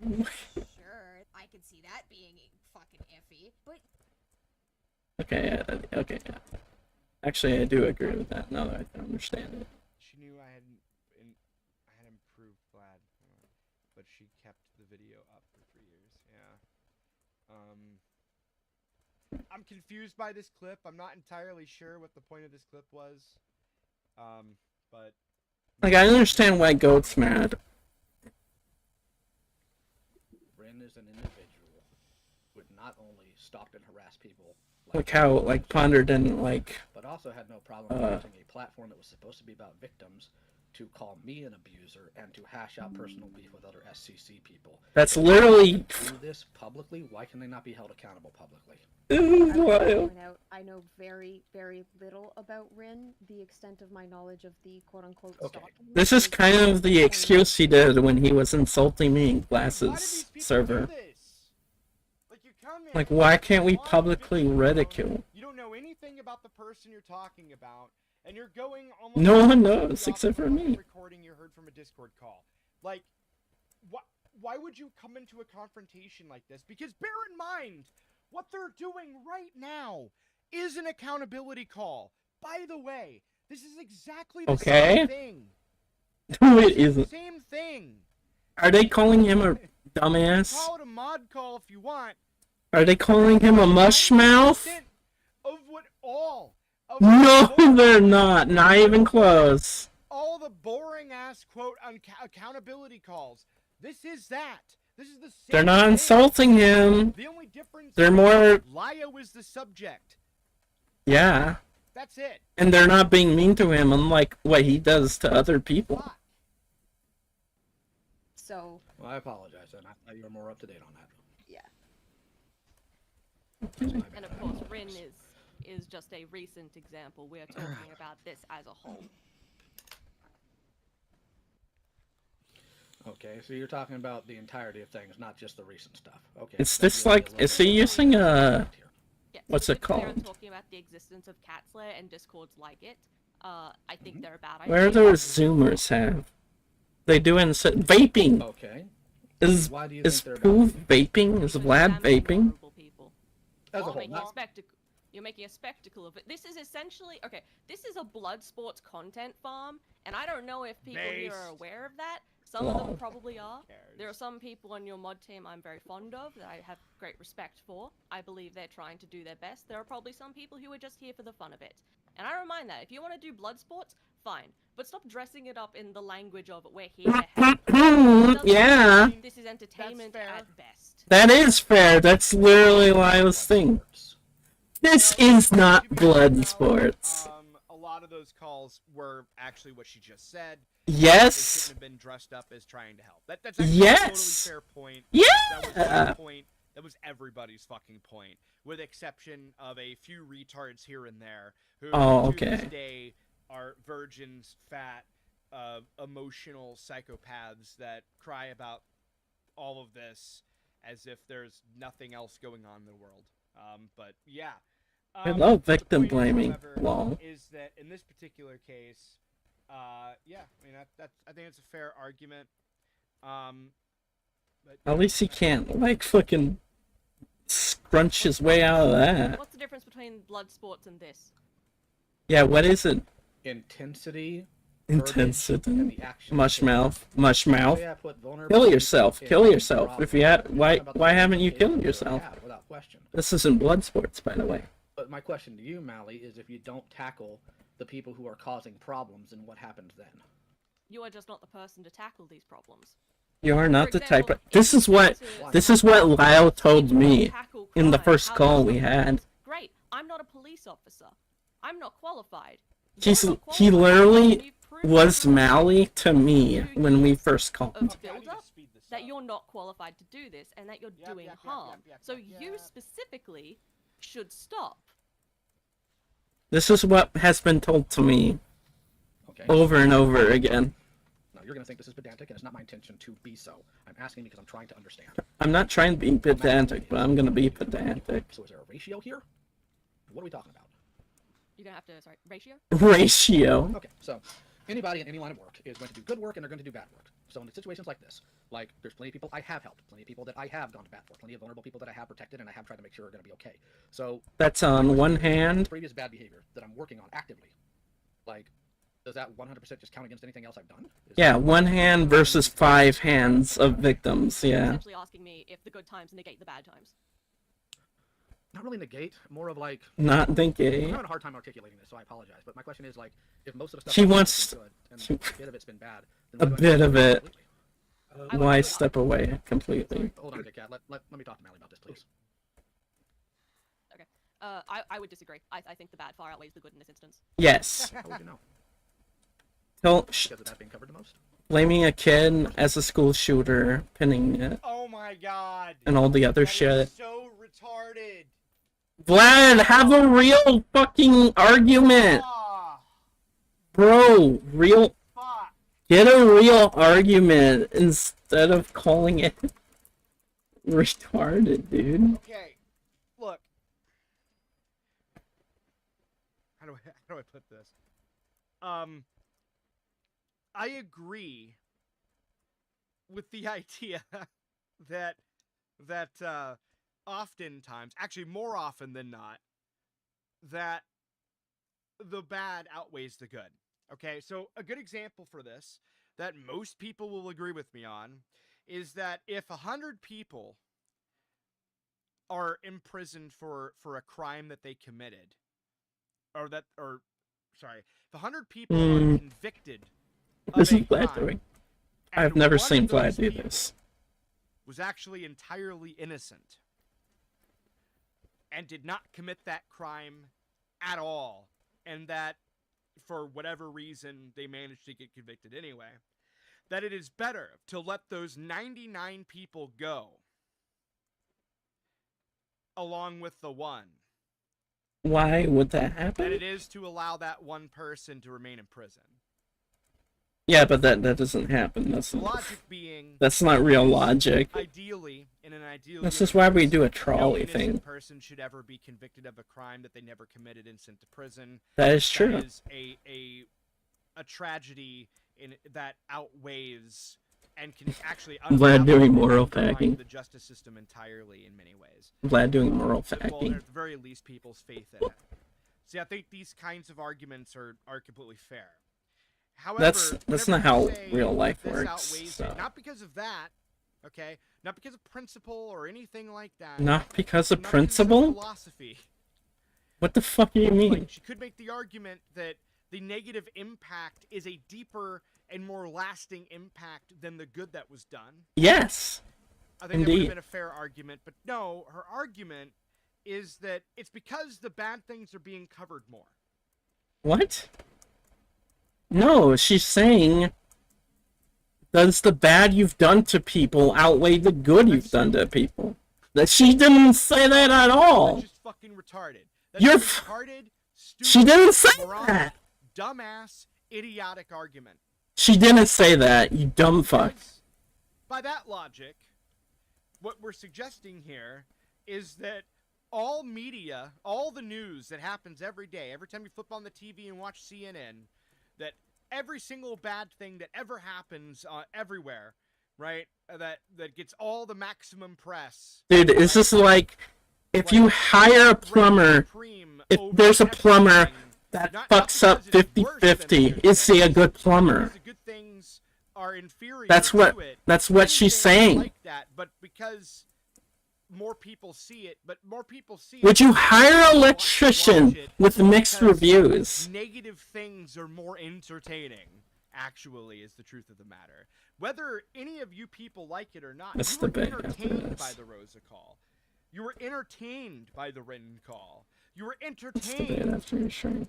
sure, I could see that being fucking iffy. But Okay, okay. Actually, I do agree with that now that I can understand it. She knew I had improved Vlad, but she kept the video up for 3 years. Yeah. I'm confused by this clip. I'm not entirely sure what the point of this clip was. But Like, I understand why Goat's mad. Rin is an individual who had not only stalked and harassed people, Like how, like, Ponder didn't, like, but also had no problem using a platform that was supposed to be about victims to call me an abuser and to hash out personal beef with other SCC people. that's literally... Do this publicly? Why can they not be held accountable publicly? I would like to Wild. point out, I know very, very little about Rin. The extent of my knowledge of the quote-unquote Okay. stalking This is kind of the excuse he did when he was insulting me in why do these Glass's people server. do this? Like, you come in, Like, why can't we you watch publicly videos, ridicule? You don't know anything about the person you're talking about, and you're going almost. No one completely knows off except the for fucking me. Recording you heard from a Discord call. Like, why would you come into a confrontation like this? Because bear in mind, what they're doing right now is an accountability call. By the way, this is exactly the Okay. same thing. No, It's it the isn't. same thing. Are they calling him a dumbass? Call it a mod call if you want. Are they calling him a mushmouth? Of what all? Of No, the they're not. Not even close. all the boring ass quote accountability calls. This is that. This is the same They're not thing. insulting him. The only difference They're is more... Lio is the subject. Yeah. That's it. And they're not being mean to him, unlike what he does to other people. Fuck. So, Well, I apologize, and I thought you were more up to date on that. yeah. And of course, Rin is just a recent example. We're talking about this as a whole. Okay, so you're talking about the entirety of things, not just the recent stuff. Okay. Is maybe this I'll be like... a little Is he bit using a... here. Yeah, What's to it be clear, I'm called? talking about the existence of Catslayer and Discords like it. I think they're a bad idea. Where do Zoomers have? They do vaping. Okay. Is Why do you is think they're Pooh bad? vaping? Is To Vlad examine vaping? vulnerable people. As a While whole, making not You're making a spectacle of it. This is essentially okay. This is a blood sports content farm, and I don't know if people here are aware of that. Some of them probably are. There are some people on your mod team I'm very fond of that I have great respect for. I believe they're trying to do their best. There are probably some people who are just here for the fun of it. And I remind that if you want to do blood sports, fine. But stop dressing it up in the language of we're here to help. Yeah. This is entertainment at best. That is fair. That's literally why I was thinking. This is not blood sports. A lot of those calls were actually what she just said. Yes. They shouldn't have been dressed up as trying to help. That's actually a totally fair point. Yeah. That was my point. That was everybody's fucking point, with exception of a few retards here and there who to this day are virgins, fat, emotional psychopaths that cry about all of this as if there's nothing else going on in the world. But yeah. I love victim blaming. However, is that in this particular case, yeah, I mean I think it's a fair argument. But, At least he can't like fucking scrunch his way out of that. What's the difference between blood sports and this? Yeah, what is it? Intensity. Intensity. Mushmouth. Mushmouth. Kill yourself. Kill yourself. If you why haven't you killed yourself? Without question. This isn't blood sports, by the way. But my question to you, Mally, is if you don't tackle the people who are causing problems, then what happens then? You are just not the person to tackle these problems. You are not the type of. This is what Lyle told me in the first call we had. Great. I'm not a police officer. I'm not qualified. He literally was Mally to me when we first called. That you're not qualified to do this and that you're doing harm. So you specifically should stop. This is what has been told to me over and over again. Now you're gonna think this is pedantic, and it's not my intention to be so. I'm asking because I'm trying to understand. I'm not trying to be pedantic, but I'm gonna be pedantic. So is there a ratio here? What are we talking about? You're gonna have to, sorry, ratio? Ratio. Okay, so anybody in any line of work is going to do good work and they're going to do bad work. So in situations like this, like there's plenty of people I have helped, plenty of people that I have gone to bat for, plenty of vulnerable people that I have protected and I have tried to make sure are going to be okay. So that's on one hand. Previous bad behavior that I'm working on actively, like, does that 100% just count against anything else I've done? Yeah, one hand versus 5 hands of victims. Yeah. Essentially asking me if the good times negate the bad times. Not really negate, more of like. Not negate. I'm having a hard time articulating this, so I apologize. But my question is like, if most of the stuff she wants good and a bit of it's been bad, a bit of it. Why step away completely? Hold on, Cat. Let me talk to Mally about this, please. Okay. I would disagree. I think the bad far outweighs the good in this instance. Yes. How would you know? Because of that being covered the most? Blaming a kid as a school shooter, pinning it. Oh my god. And all the other shit. So retarded. Vlad, have a real fucking argument. Bro, get a real argument instead of calling it retarded, dude. Okay, look. How do I put this? I agree with the idea that oftentimes, actually more often than not, that the bad outweighs the good. Okay, so a good example for this that most people will agree with me on is that if 100 people are imprisoned for a crime that they committed, if 100 people are convicted This of is a Vlad crime, doing. I've never seen Vlad do this. Was actually entirely innocent and did not commit that crime at all, and that for whatever reason they managed to get convicted anyway, that it is better to let those 99 people go along with the one. Why would that happen? Than it is to allow that one person to remain in prison. Yeah, but that doesn't happen. That's logic being that's not real logic. Ideally, in an ideal this is why we do a trolley no thing. Person should ever be convicted of a crime that they never committed and sent to prison. That is true. That is a tragedy that outweighs and can actually Vlad doing unravel moral and undermine fagging. the justice system entirely in many ways. Vlad doing moral Well, fagging. at the very least, people's faith in it. See, I think these kinds of arguments are completely fair. However, That's whenever not you how say real life this works. outweighs So. it, not because of that, okay? Not because of principle or anything like that. Not because of not principle? Because of philosophy. What the fuck do you mean? Like, she could make the argument that the negative impact is a deeper and more lasting impact than the good that was done. Yes. I think that would have Indeed. been a fair argument, but no, her argument is that it's because the bad things are being covered more. What? No, she's saying, does the bad you've done to people outweigh the good you've done to people? That she didn't say that at all. That's just fucking retarded. That's You're a retarded, stupid, She didn't say moronic, that. dumbass, idiotic argument. She didn't say that, you dumb fuck. Because by that logic, what we're suggesting here is that all media, all the news that happens every day, every time you flip on the TV and watch CNN, that every single bad thing that ever happens everywhere, right, that gets all the maximum press. Dude, it's just like, if you hire a plumber, if over there's a plumber everything, that not fucks up because it's worse than 50-50, is he a good plumber? because the good things are inferior That's what to it. that's what she's Anything saying. like that, but because more people see it, Would you hire an watch electrician it with mixed because reviews? Negative things are more entertaining, actually, is the truth of the matter. Whether any of you people like it or not, That's you the were big entertained difference. by the Rosa call. You were entertained by the Rin call. You were That's the bit entertained after your shrink.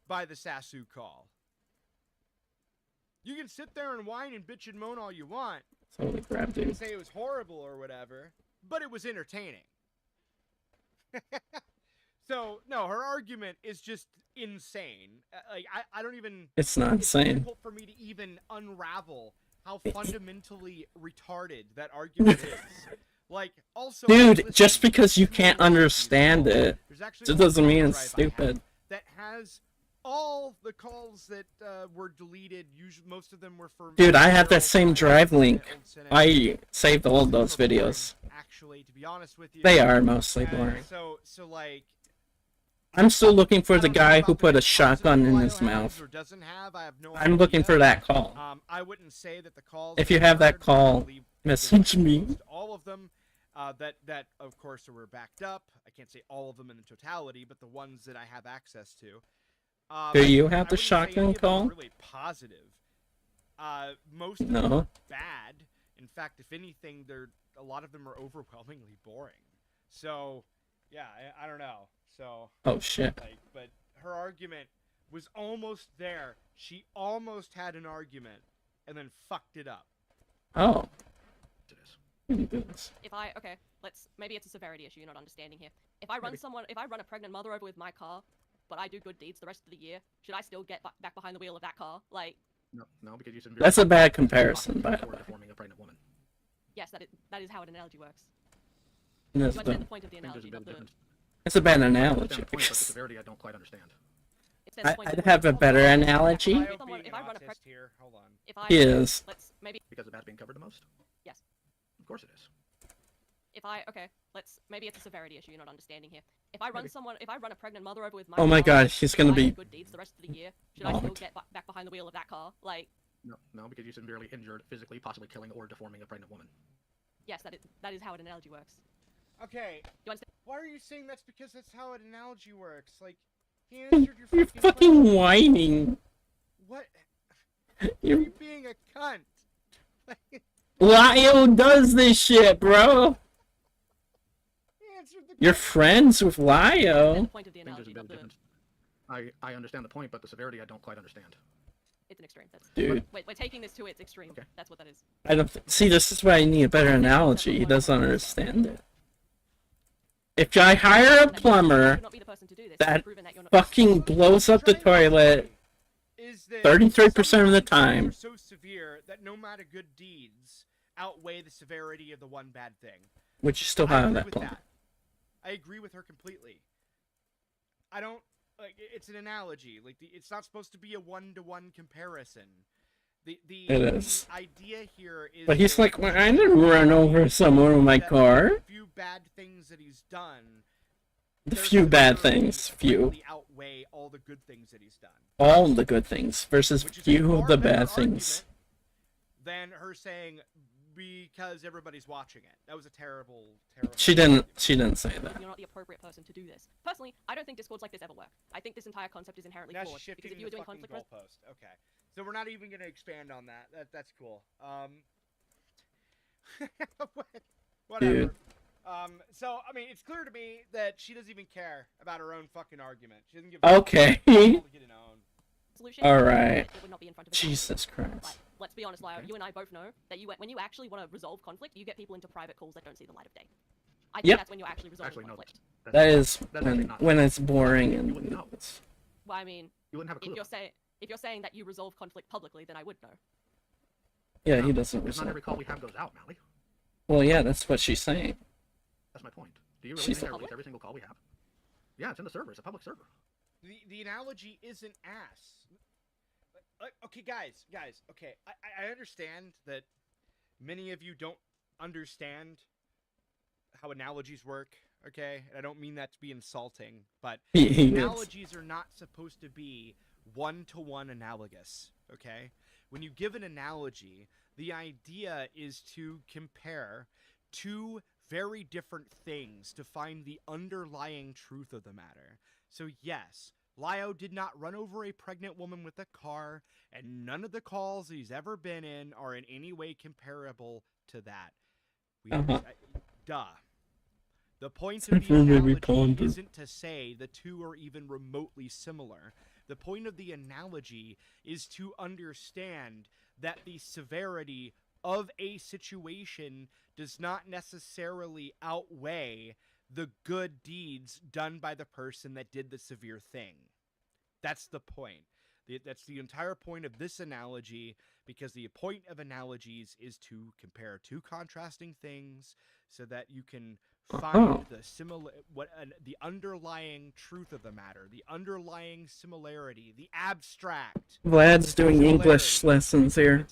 by the Sasu call. You can sit there and whine and bitch and moan all you want, Totally grabbed and you. say it was horrible or whatever, but it was entertaining. So, no, her argument is just insane. Like, I don't even... It's not It's insane. difficult for me to even unravel how fundamentally retarded that argument is. Like, also... Dude, listen, just because you there's can't one of these understand calls. it, There's actually just one doesn't mean hard it's drive I have stupid. that has all the calls that were deleted. Usually, most of them were for... Dude, I have that old same Senate, drive link. old Senate. I saved all of those Super boring, videos. Actually, to be honest with you. They are mostly And boring. So like... I'm still looking for I the don't know guy about who the put a positive shotgun in Ohio his has mouth. or doesn't have, I have no I'm looking idea. for that call. I wouldn't say that the calls. If that you were have that heard, call, I believe message that me. most all of them, that of course were backed up. I can't say all of them in the totality, but the ones that I have access to. Do you I have the wouldn't say shotgun any of them are call? Really positive. Most of them No. are bad. In fact, if anything, a lot of them are overwhelmingly boring. So, yeah, I don't know. So. Oh shit. Like, but her argument was almost there. She almost had an argument, and then fucked it up. Oh. It is. We can do this. If I maybe it's a severity issue you're not understanding here. If I run a pregnant mother over with my car, but I do good deeds the rest of the year, should I still get back behind the wheel of that car? Like, No, because you said That's a bad comparison, by the or way. deforming a pregnant woman. yes, that is how an analogy works. That's You understand the the, point of the I think there's analogy, a not bit the. of difference. it's a bad I analogy understand the point, but the because severity I don't quite understand. It's the point I'd of- have a better analogy. Am I Someone- being if I an run a autist here? Hold on. If I Is. let's maybe Because the bad's being covered the most? Yes. Of course it is. maybe it's a severity issue you're not understanding here. If I run a pregnant mother over with my Oh my car, god, she's but gonna I do be good deeds the rest of the year, should I still bonked. get back behind the wheel of that car? Like, No, because you severely injured, physically, possibly killing or deforming a pregnant woman. yes, that is how an analogy works. Okay. You understand? Why are you saying that's because that's how an analogy works? Like, he answered your You're fucking fucking question. whining. What? You're You being a cunt. Lio does this shit, bro. He answered the You're question. friends with Understand Lio. the point of the I think there's a analogy, bit not of the. difference. I understand the point, but the severity I don't quite understand. It's an extreme. That's, Dude, we're taking this to its extreme. Okay. That's what that is. I don't see. This is why I need a better analogy. He doesn't understand it. If I hire a That you plumber should not be the person to do this. that You've proven that you're not- fucking blows up the toilet Is that 33% of the some things time. are so severe that no matter good deeds outweigh the severity of the one bad thing. Which you still I have agree that with plumber. that. I agree with her completely. I don't like. It's an analogy. Like it's not supposed to be a one-to-one comparison. It is. The idea here is. But he's that like, well, I didn't run over someone with my that car. The few bad things that he's done. The they're few bad clearly things, few. greatly outweigh all the good things that he's done. All the good things versus Which is a few of far the better bad things. argument than her saying because everybody's watching it. That was a terrible, terrible. She didn't say that. You're not the appropriate person to do this. Personally, I don't think discords like this ever work. I think this entire concept is inherently Now flawed. she's Because shifting if you were the doing fucking conflict goalpost. Okay, so we're not even going to expand on that. That's cool. Whatever. Dude. So I mean, it's clear to me that she doesn't even care about her own fucking argument. She doesn't give. Okay. solution, All right. it would not be in front of a judge. Jesus Like, Christ. let's be honest, Lyle. You and I both know that when you actually want to resolve conflict, you get people into private calls that don't see the light of day. I think Yep. that's when you're actually resolving No, conflict. That is that's actually not. when it's boring You and wouldn't know. it's- Well, I mean, You wouldn't have a clue. if you're saying that you resolve conflict publicly, then I would know. yeah, he doesn't Because not resolve. every call we have goes out, Mally. Well, yeah, that's what she's saying. That's my point. Do you really She's- think I release every single call we have? Yeah, it's in the server. It's a public server. The analogy isn't ass. Okay, guys. Okay, I understand that many of you don't understand how analogies work. Okay, and I don't mean that to be insulting, but He is. analogies are not supposed to be one-to-one analogous. Okay, when you give an analogy, the idea is to compare two very different things to find the underlying truth of the matter. So yes, Lio did not run over a pregnant woman with a car, and none of the calls he's ever been in are in any way comparable to that. Duh. The point of the analogy isn't to say the two are even remotely similar. The point of the analogy is to understand that the severity of a situation does not necessarily outweigh the good deeds done by the person that did the severe thing. That's the point. That's the entire point of this analogy, because the point of analogies is to compare two contrasting things so that you can find the underlying truth of the matter, the underlying similarity, the abstract. Vlad's doing English lessons here.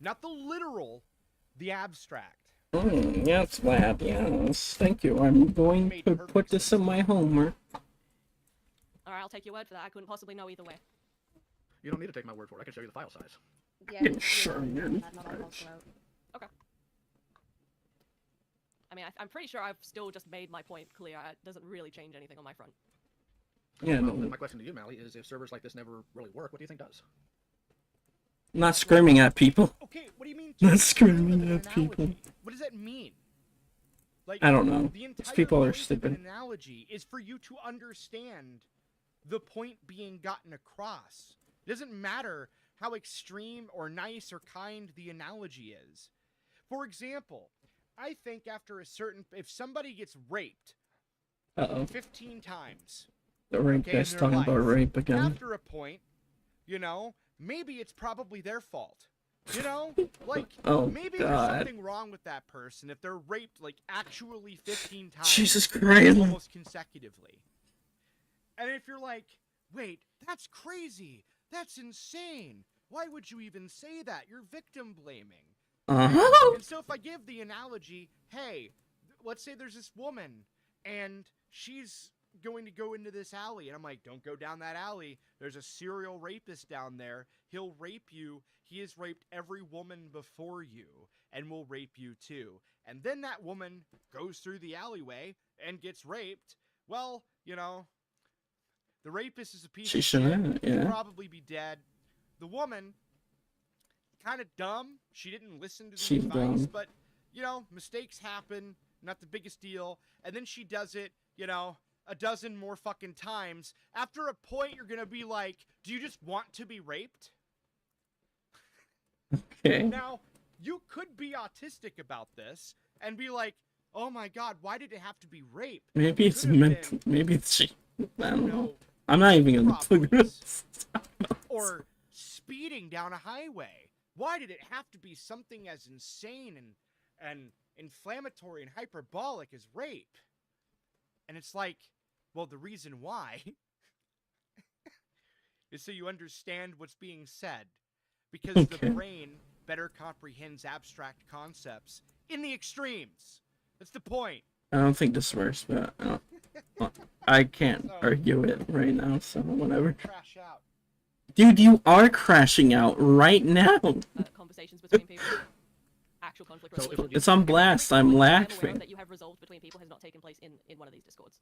Not the literal, the abstract. Yes, Vlad, yes. Thank you. I'm going to put this in my homework. Alright, I'll take your word for that. I couldn't possibly know either way. You don't need to take my word for it. I can show you the file size. Yeah, Sure, man. Okay. I mean, I'm pretty sure I've still just made my point clear. It doesn't really change anything on my front. Yeah, Well, no. then my question to you, Mally, is if servers like this never really work, what do you think does? Not screaming at people. Okay, what do you mean? Not screaming an at people. analogy? What does that mean? Like, I don't know. The These entire people are point of stupid. An analogy is for you to understand the point being gotten across. It doesn't matter how extreme or nice or kind the analogy is. For example, I think if somebody gets raped 15 times, The rape guy's in their talking about life, rape again. after a point, maybe it's probably their fault. Like, Oh, maybe there's God. something wrong with that person if they're raped, like, actually 15 times. Jesus Christ. Almost consecutively. And if you're like, wait, that's crazy. That's insane. Why would you even say that? You're victim blaming. Uh-huh. And so if I give the analogy, hey, let's say there's this woman, and she's going to go into this alley, and I'm like, don't go down that alley. There's a serial rapist down there. He'll rape you. He has raped every woman before you, and will rape you too. And then that woman goes through the alleyway and gets raped. Well, the rapist is a piece She of should shit. have, He'll yeah. probably be dead. The woman, kind of dumb. She didn't listen to the She's advice, dumb. but, mistakes happen. Not the biggest deal. And then she does it, a dozen more fucking times. After a point, you're going to be like, do you just want to be raped? Okay. Now, you could be autistic about this and be like, oh my god, why did it have to be rape? Maybe It it's could have meant. been, Maybe it's she. I don't know. know, I'm not even gonna put problems. this. or speeding down a highway. Why did it have to be something as insane and inflammatory and hyperbolic as rape? And it's like, well, the reason why is so you understand what's being said. because Okay. the brain better comprehends abstract concepts in the extremes. That's the point. I don't think this works, but I can't argue it right now, so whatever. Crash out. Dude, you are crashing out right now. Conversations between people. Actual conflict So if resolution. we're It's on blast. I'm Every conflict I am aware laughing. of that you have resolved between people has not taken place in one of these discords.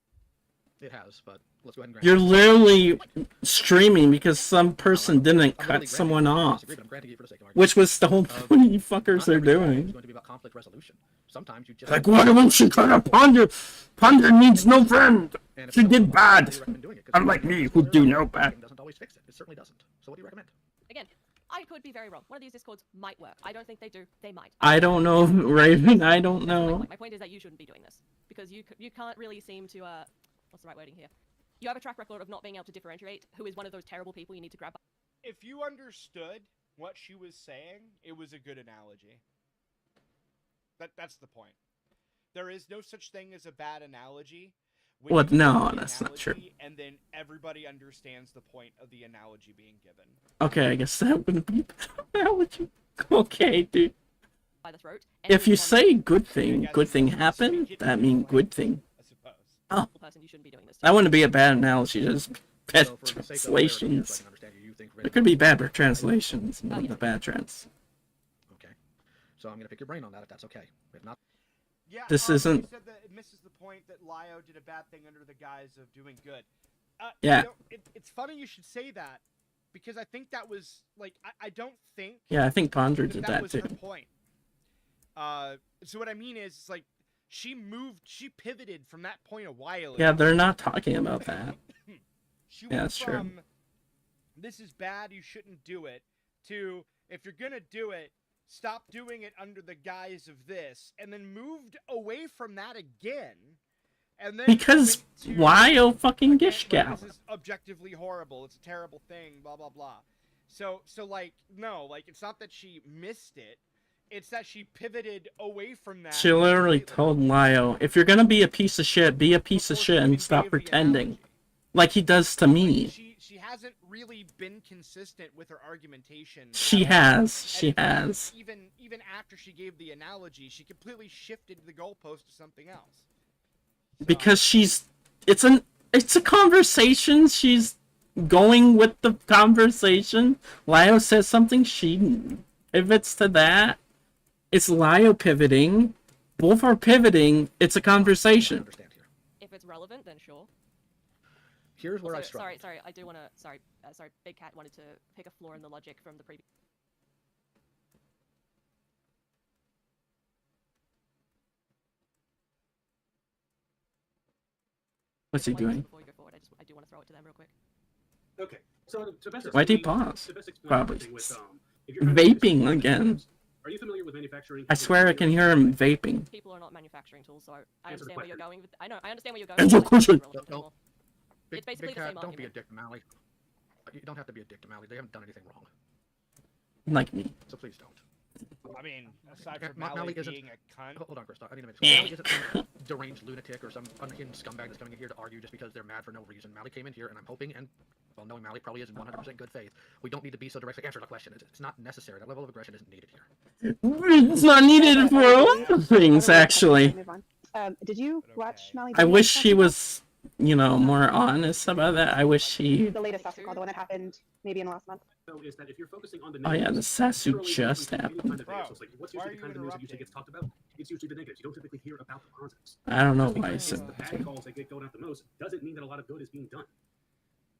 It has, but let's go ahead and grant You're it. literally streaming because some person didn't I'm cut literally someone granting it. I off. disagree, but I'm granting it for the sake of argument. Which was the whole point you fuckers Not are every conflict doing. is going to be about conflict resolution. Sometimes you just Like, why won't she cut a Ponder? Ponder needs no friend. And if She so, did why do bad. you recommend doing it? 'Cause Unlike sometimes me, it's who still do there. no bad. It doesn't always fix it. It certainly doesn't. So what do you recommend? Again, I could be very wrong. One of these discords might work. I don't think they do. They might. I don't know, Raven. I don't That's my know. point. My point is that you shouldn't be doing this because you can't really seem to what's the right wording here? You have a track record of not being able to differentiate who is one of those terrible people you need to grab. If you understood what she was saying, it was a good analogy. That's the point. There is no such thing as a bad analogy. When Well, you give no, the that's not true. analogy, and then everybody understands the point of the analogy being given. Okay, I guess that wouldn't be how would you? Okay, dude. By the throat. and If you move on say good thing happened, that means good thing. I suppose. Oh, to the person you shouldn't be doing this to. that wouldn't be a bad analogy. Just bad So for the sake of clarity, translations. so I can understand you think There could be bad translations, not the bad trans. Okay. So I'm gonna pick your brain on that if that's okay. If not, Yeah, This you isn't- said that it misses the point that Lio did a bad thing under the guise of doing good. Yeah. You know, it's funny you should say that because I think that was like I don't think Yeah, I think Ponder did that that was too. her point. So what I mean is, it's like she pivoted from that point a while ago. Yeah, they're not talking about that. She Yeah, went that's true. from this is bad, you shouldn't do it, to if you're gonna do it, stop doing it under the guise of this, and then moved away from that again, and then Because went to, Lio fucking again, gish like, gal. this is objectively horrible. It's a terrible thing. Blah blah blah. So like no, like it's not that she missed it. It's that she pivoted away from that. She literally completely. told Lio, if you're gonna be a piece of shit, be a piece of Before shit she and even stop gave the pretending. analogy. Like he does to Like, me. she hasn't really been consistent with her argumentation. She at all. has. And She in fact, has. Even after she gave the analogy, she completely shifted the goalpost to something else. So, Because it's a conversation. She's going with the conversation. Lio says something, she pivots to that. It's Lio pivoting. Both are pivoting. It's a I conversation. understand here. If it's relevant, then sure. Here's where I Also, struggle. sorry, I do want to. Sorry, Big Cat wanted to pick a flaw in the logic from the previous. What's he One thing doing? Before you go forward, I do want to throw it to them real quick. Okay, so to best Why'd he explain- pause? to best explain Probably everything with, if you're trying to do vaping this- again. Are you familiar with manufacturing? I swear I can hear him vaping. People are not manufacturing tools, so I Answer the understand where you're question. going with. I know, I understand where you're going. Answer with the it, but it's question. not relevant No, anymore. Big, It's basically Big the Cat, same don't be a argument. dick to Mally. You don't have to be a dick to Mally. They haven't done anything wrong. Like me. So please don't. I mean, aside Yeah, from Mally Mally isn't- being a cunt, Hold on, Kristoff. I need to make this clear. Mally isn't some deranged lunatic or some unhinged scumbag that's coming in here to argue just because they're mad for no reason. Mally came in here, and I'm hoping, and well, knowing Mally probably is in 100% good faith, we don't need to be so direct. Answer the question. It's not necessary. That level of aggression isn't needed here. It's not needed for a lot of things, actually. Move on. Did you But watch okay. Mally? I Diddy wish last she night? was, more honest about that. I wish she. The latest Sassy call, the one that happened maybe in the last month. So is that if you're focusing on the Oh yeah, the negatives, Sasu generally just when you do any happened. kind of video, so it's like, what's Bro, usually why the are kind of you news that usually gets talked about? It's usually the negatives. You don't typically hear about the positives. I don't know Just why I because said the that. bad calls that get going out the most doesn't mean that a lot of good is being done.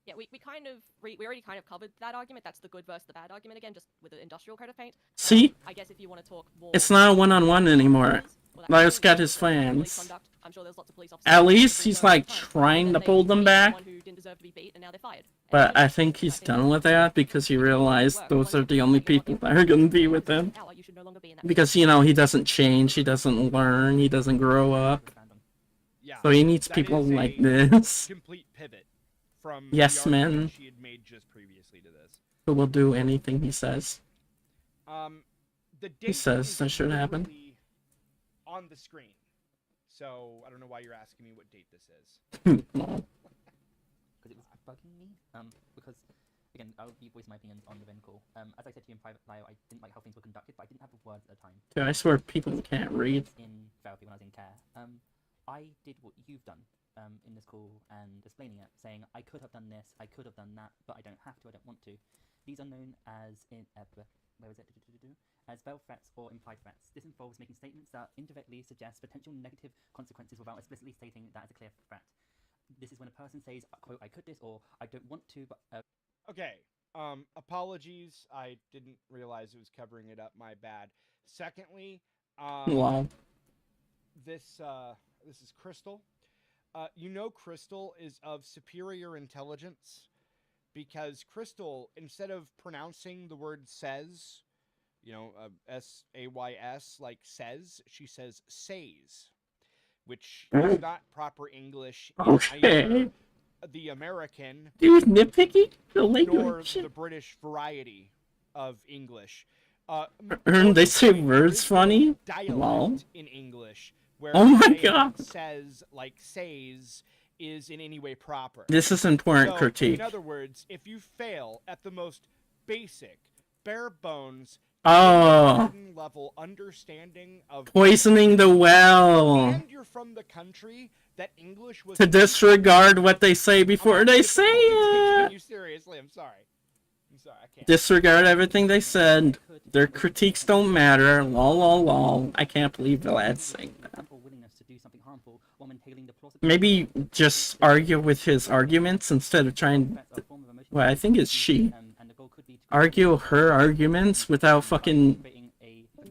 Yeah, we kind of we already kind of covered that argument. That's the good versus the bad argument again, just with the industrial coat of paint. See? I guess if you want to talk more, It's not a one-on-one anymore. well, Lio's that's got his police fans. conduct. I'm sure there's lots of police officers At who least do he's their like time, and trying then to they pull them beat back. someone who didn't deserve to be beat, and now they're fired. And But then I think he's think done with that because he realized those are the only people that are gonna be with him. you should no longer be in that Because he doesn't change, he doesn't learn, he doesn't grow up. yeah. So he needs that people is like a this complete pivot from Yes, the argument man. she had made just previously to this. who will do anything he says. The date says is that should happen. literally on the screen. So I don't know why you're asking me what date this is. Because it was bugging me. Because again, I'll be voicing my opinions on the Ren call. As I said to you in private, Lyle, I didn't like how things were conducted, but I didn't have the words at the time. Dude, I swear people can't read. In therapy when I was in care, I did what you've done in this call and explaining it, saying I could have done this, I could have done that, but I don't have to, I don't want to. These are known as where is it? As veiled threats or implied threats. This involves making statements that indirectly suggest potential negative consequences without explicitly stating that as a clear threat. This is when a person says, quote, I could this, or I don't want to, but... Okay, apologies. I didn't realize it was covering it up. My bad. Secondly, Wow. This is Crystal. You know Crystal is of superior intelligence because Crystal, instead of pronouncing the word says, you know, S-A-Y-S, like says, she says says, which is not proper English in either the American Dude, nitpicky? The nor language. the British variety of English. They say words funny? Lol. Dialect in English, where Oh my saying god. says like says is in any way proper. This is important So, critique. In other words, if you fail at the most basic, bare bones, Oh. level understanding of Poisoning the well. and you're from the country that English was To disregard what they say before they say taking it. you seriously. I'm sorry, I can't. Disregard everything they said. Their critiques don't matter. Lol, lol, lol. I can't believe Vlad's saying that. Maybe just argue with his arguments instead of trying. Well, I think it's she. Argue her arguments without fucking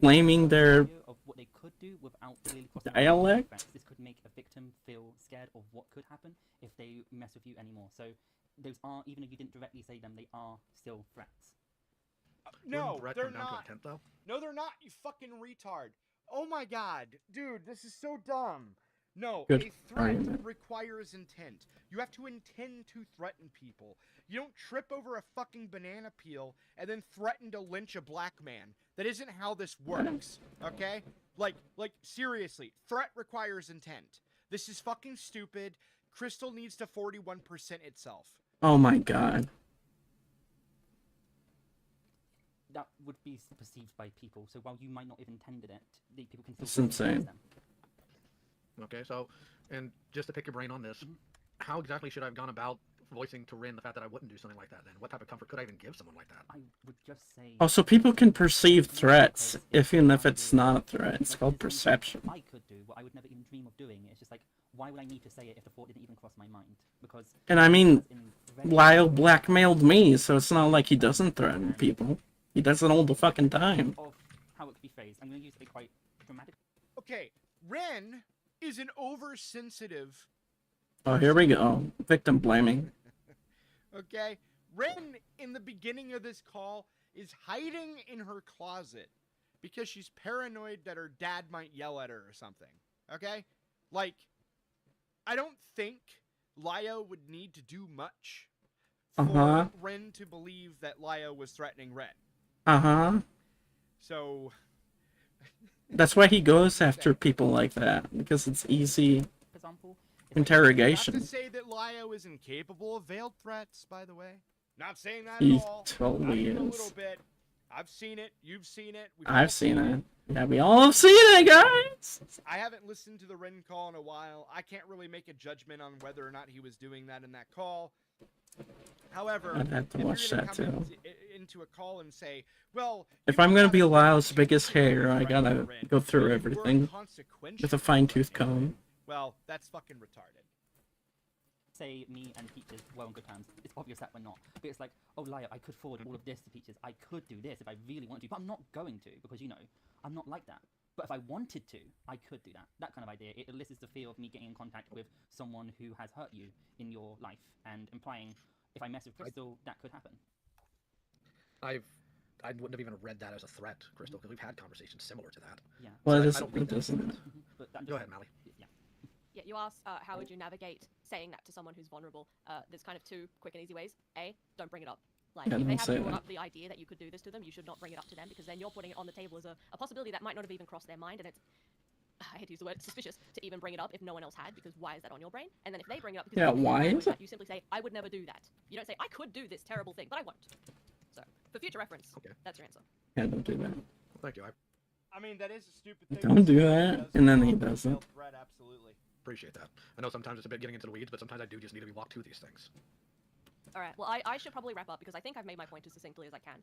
blaming their dialect. This could make a victim feel scared of what could happen if they mess with you anymore. So those are, even if you didn't directly say them, they are still threats. No, threat they're come down to not. intent, though? No, they're not. You fucking retard. Oh my god, dude, this is so dumb. No, Good a threat argument. requires intent. You have to intend to threaten people. You don't trip over a fucking banana peel and then threaten to lynch a black man. That isn't how this works, okay? Like, seriously, threat requires intent. This is fucking stupid. Crystal needs to 41% itself. Oh my god. That would be perceived by people. So while you might not have intended it, the people can still. That's insane. Okay, so, and just to pick your brain on this, how exactly should I have gone about voicing to Rin the fact that I wouldn't do something like that then? What type of comfort could I even give someone like that? I would just say... Also, people can perceive threats, even if it's not a threat. It's called perception. I could do what I would never even dream of doing. It's just like, why would I need to say it if the thought didn't even cross my mind? Because... And I mean, Lyle blackmailed me, so it's not like he doesn't threaten people. He does it all the fucking time. Of how it could be phrased. I'm going to use a quite dramatic... Okay, Ren is an oversensitive... Oh, here we go. Victim blaming. Okay? Ren, in the beginning of this call, is hiding in her closet because she's paranoid that her dad might yell at her or something. Okay? Like, I don't think Lio would need to do much for Ren to believe that Lio was threatening Ren. So... That's why he goes after people like that, because it's easy interrogation. Not to say that Lio is incapable of veiled threats, by the way. Not saying that He at all. totally Not even a is. little bit. I've seen it. You've seen it. I've seen it. Yeah, we all have seen it, guys! I haven't listened to the Ren call in a while. I can't really make a judgment on whether or not he was doing that in that call. However, I'd have to if watch you're gonna that come too. into a call and say, well, If I'm gonna be Lyle's biggest hater, I gotta go through everything with a fine-tooth comb. well, that's fucking retarded. Say me and Peaches were on good terms. It's obvious that we're not. But it's like, oh, Lio, I could forward all of this to Peaches. I could do this if I really wanted to, but I'm not going to because, you know, I'm not like that. But if I wanted to, I could do that. That kind of idea. It elicits the fear of me getting in contact with someone who has hurt you in your life and implying if I mess with Crystal, that could happen. I wouldn't have even read that as a threat, Crystal, because we've had conversations similar to that. Yeah. Well, So it I don't doesn't. read It that as a doesn't. threat. But that Go ahead, Mally. Yeah. Yeah, you asked how would you navigate saying that to someone who's vulnerable. There's kind of two quick and easy ways. A, don't bring it up. Like, Yeah, if they don't say haven't brought that. up the idea that you could do this to them, you should not bring it up to them because then you're putting it on the table as a possibility that might not have even crossed their mind, and it's I hate to use the word suspicious to even bring it up if no one else had, because why is that on your brain? And then if they bring it up, because Yeah, you feel why bad is doing that, it? you simply say, I would never do that. You don't say, I could do this terrible thing, but I won't. So, for future reference, that's your answer. Yeah, don't do that. Thank you. I mean, that is a stupid thing. Don't do that. And then he doesn't. Threat, absolutely. Appreciate that. I know sometimes it's a bit getting into the weeds, but sometimes I do just need to be walked through these things. Alright, well, I should probably wrap up because I think I've made my point as succinctly as I can.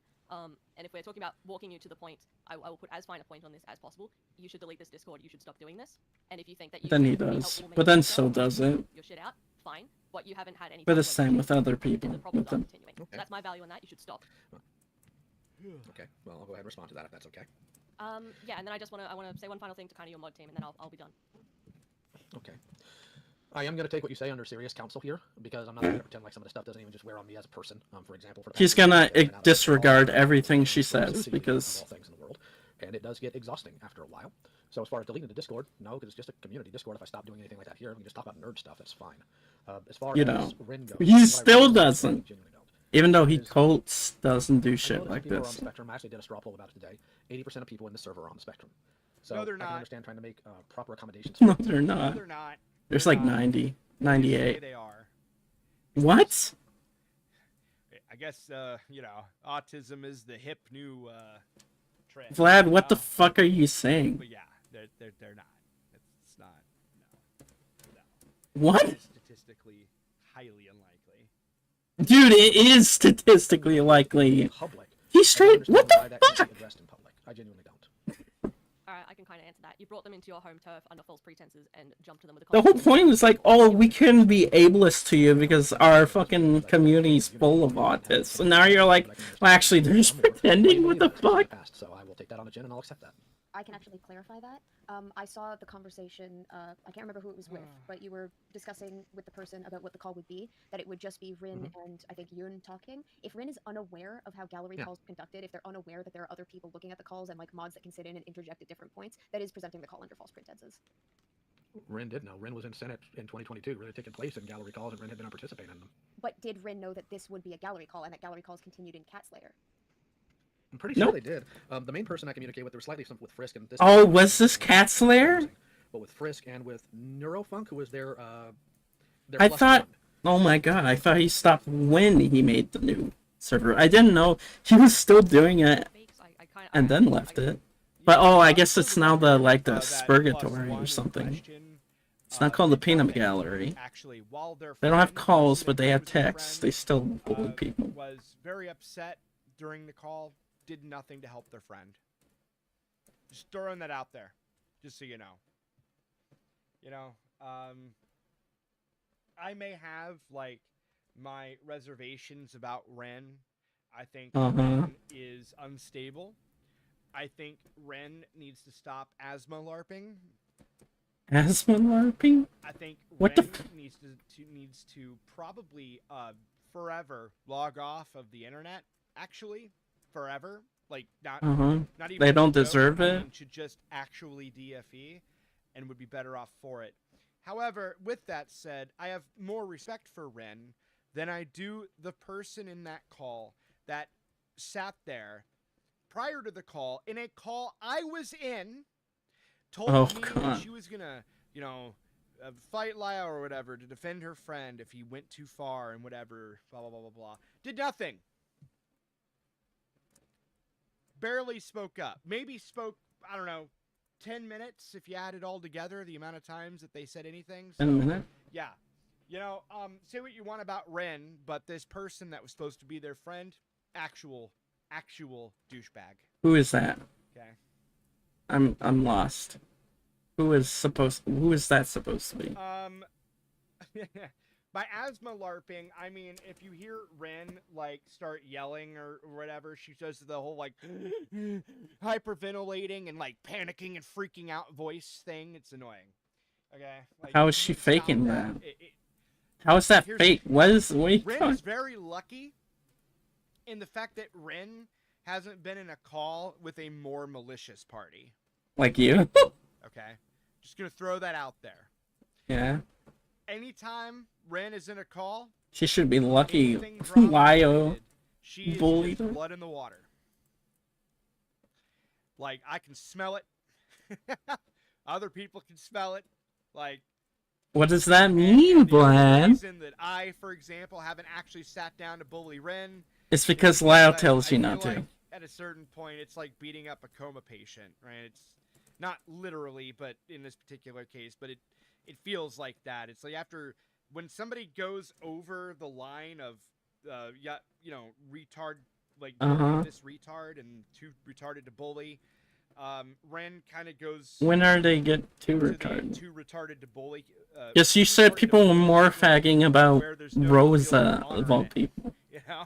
And if we're talking about walking you to the point, I will put as fine a point on this as possible. You should delete this Discord, you should stop doing this. And if you think that you Then he can be does. helpful, But make then yourself, still does it. your shit out, fine. But you haven't had any But the time same with other people. The problems With are them. continuing. So that's my value on that, you should stop. Okay, well, I'll go ahead and respond to that if that's okay. Yeah, and then I wanna say one final thing to kind of your mod team, and then I'll be done. Okay. I am going to take what you say under serious counsel here, because I'm not going to pretend like some of the stuff doesn't even just wear on me as a person. For example, for the He's past gonna week, I've been out of disregard alcohol, everything she from says associating because of all things in the world, and it does get exhausting after a while. So as far as deleting the Discord, no, because it's just a community Discord. If I stop doing anything like that here, we can just talk about nerd stuff. That's fine. As far you as know, Rin goes, he what I still really doesn't. genuinely don't. Even though he Is- Colts doesn't do I know shit that like people are on this. the spectrum. I actually did a straw poll about it today. 80% of people in the server are on the spectrum. So No, they're I not. can understand trying to make proper accommodations. No, for they're No, not. they're not. There's They're like not. 90, They say 98. they are. What? I guess, you know, autism is the hip new trend. Vlad, what the fuck are you saying? But yeah, they're not. It's not. No. What? It's statistically highly unlikely. Dude, it is statistically likely. Public. He's straight. What why the that can't fuck? be addressed in public. I genuinely don't. Alright, I can kind of answer that. You brought them into your home turf under false pretenses and jumped to them with a The whole point is like, oh, we couldn't be ableist to you because our fucking community's full of autists. And now you're like, well, actually, they're just pretending. What the fuck? So I will take that on the chin and I'll accept that. I can actually clarify that. I saw the conversation, I can't remember who it was with, but you were discussing with the person about what the call would be, that it would just be Rin and I think Yoon talking. If Rin is unaware of how gallery calls are conducted, if they're unaware that there are other people looking at the calls and like mods that can sit in and interject at different points, that is presenting the call under false pretenses. Rin did know. Rin was in Senate in 2022, really taking place in gallery calls, and Rin had been participating in them. But did Rin know that this would be a gallery call and that gallery calls continued in Cat Slayer? I'm pretty sure they did. The main person I communicate with, there was slightly something with Frisk and this. Oh, was this Cat Slayer? But with Frisk and with Neurofunk, who was their I plus thought, one. oh my god, I thought he stopped when he made the new server. I didn't know he was still doing it and then left it. But oh, I guess it's now the like the Spurgatory or something. It's not called the Peanut Gallery. Actually, while their They don't have friend calls, who but they have was their texts. friend, They still bully people. was very upset during the call, did nothing to help their friend. Just throwing that out there, just so you know. You know, I may have like my reservations about Ren. I think Ren is unstable. I think Ren needs to stop asthma LARPing. Asthma LARPing? I think What Ren the needs to probably forever log off of the internet. Actually, forever. Like not not even. They don't as a joke, deserve I it? mean, should just actually DFE, and would be better off for it. However, with that said, I have more respect for Ren than I do the person in that call that sat there prior to the call in a call I was in, told me that she was gonna, you know, fight Lyle or whatever to defend her friend if he went too far and whatever, blah blah blah blah blah. Did nothing. Barely spoke up. Maybe spoke, I don't know, 10 minutes if you add it all together, the amount of times that they said anything. So, 10 minutes? Yeah. You know, say what you want about Ren, but this person that was supposed to be their friend, actual douchebag. Who is that? Okay. I'm lost. Who is that supposed to be? By asthma LARPing, I mean if you hear Ren like start yelling or whatever, she does the whole like hyperventilating and like panicking and freaking out voice thing. It's annoying. Okay. Like, How is she stop faking that? It, How is that here's- fake? What are you Ren talking? is very lucky in the fact that Ren hasn't been in a call with a more malicious party. Like you? Okay. Just gonna throw that out there. Yeah. Anytime Ren is in a call, She should be lucky. anything drama Lyo related, she is bullied just her. blood in the water. Like I can smell it. Other people can smell it. Like, What does that and mean, the only Vlad? reason that I, for example, haven't actually sat down to bully Ren It's is because Lao I tells you feel not to. like at a certain point, it's like beating up a coma patient, right? It's not literally, but in this particular case, but it feels like that. It's like after when somebody goes over the line of, retard, like this retard and too retarded to bully. Ren kind of goes. When are they get too to retarded? too retarded to bully. Yes, you too said retarded to people were bully more to the point fagging about where there's no real Rosa honor of all in it, people. You know?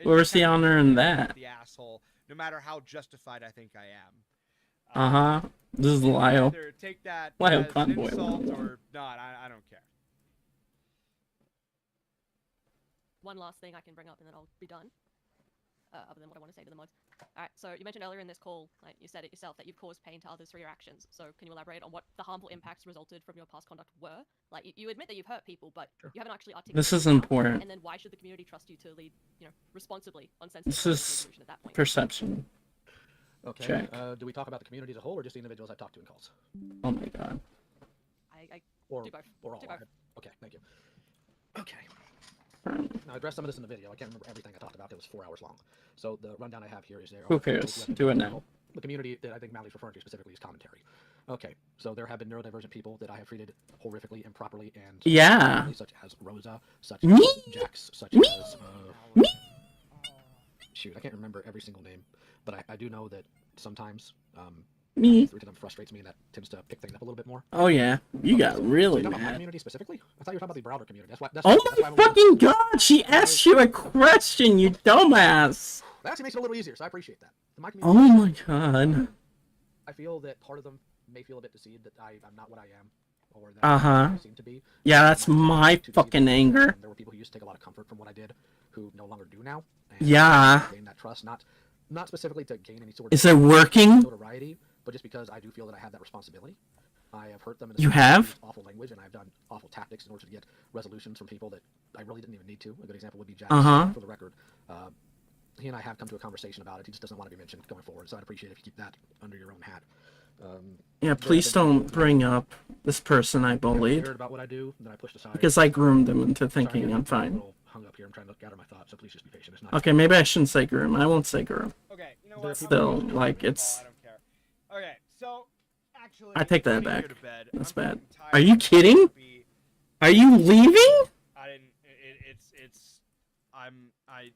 Where's the Kinda honor in treating me that? like the asshole, no matter how justified I think I am. This is You can Lyle. either take that Lyle as an Convoy. insult or not. I don't care. One last thing I can bring up, and then I'll be done. Other than what I want to say to the mods. Alright, so you mentioned earlier in this call, like you said it yourself, that you've caused pain to others through your actions. So can you elaborate on what the harmful impacts resulted from your past conduct were? Like, you admit that you've hurt people, but you haven't actually articulated This is how. important. And then why should the community trust you to lead, responsibly on sensitive This conflict is resolution at that point? perception. Okay. Check. Do we talk about the community as a whole, or just the individuals I talked to in calls? Oh my god. I Or do both. or all? Do both. Okay, thank you. Okay. Now, I addressed some of this in the video. I can't remember everything I talked about. It was 4 hours long. So the rundown I have here is there. Who cares? Do it now. The community that I think Mally's referring to specifically is commentary. Okay, so there have been neurodivergent people that I have treated horrifically, improperly, and Yeah. such as Rosa, such Me? as Jax, such Me? as Me? shoot, I can't remember every single name, but I do know that sometimes Me? through to them frustrates me, and that tends to pick things up a little bit more. Oh yeah. You got So really you're talking about my mad. community specifically? I thought you were talking about the Browder community. That's why. That's Oh that's why my I was- fucking god! She asked you a question, you dumbass! That actually makes it a little easier, so I appreciate that. My Oh community, my god. I feel that part of them may feel a bit deceived that I'm not what I am, or that Uh-huh. I seem to be. Yeah, that's my Too deceived fucking that anger. There were people who used to take a lot of comfort from what I did, who no longer do now. And Yeah. gain that trust, not specifically to gain any sort of Is it working? notoriety, but just because I do feel that I have that responsibility. I have hurt them. In You have? used awful language, and I've done awful tactics in order to get resolutions from people that I really didn't even need to. A good example would be Jack. Uh-huh. For the record, he and I have come to a conversation about it. He just doesn't want to be mentioned going forward, so I'd appreciate if you keep that under your own hat. Yeah, please don't bring up this person I bullied. Heard about what I do, then I pushed aside. Because I groomed them into Sorry, thinking getting I'm a fine. little hung up here. I'm trying to gather my thoughts, so please just be patient. It's not. Okay, maybe I shouldn't say groom. I won't say groom. Okay, you know There are what? people Still, I'm gonna like, call, it's... I don't care. Okay, so actually, I take that I'm gonna back. go to bed. That's I'm bad. fucking tired. Are you I'm kidding? happy. Are you leaving? I didn't.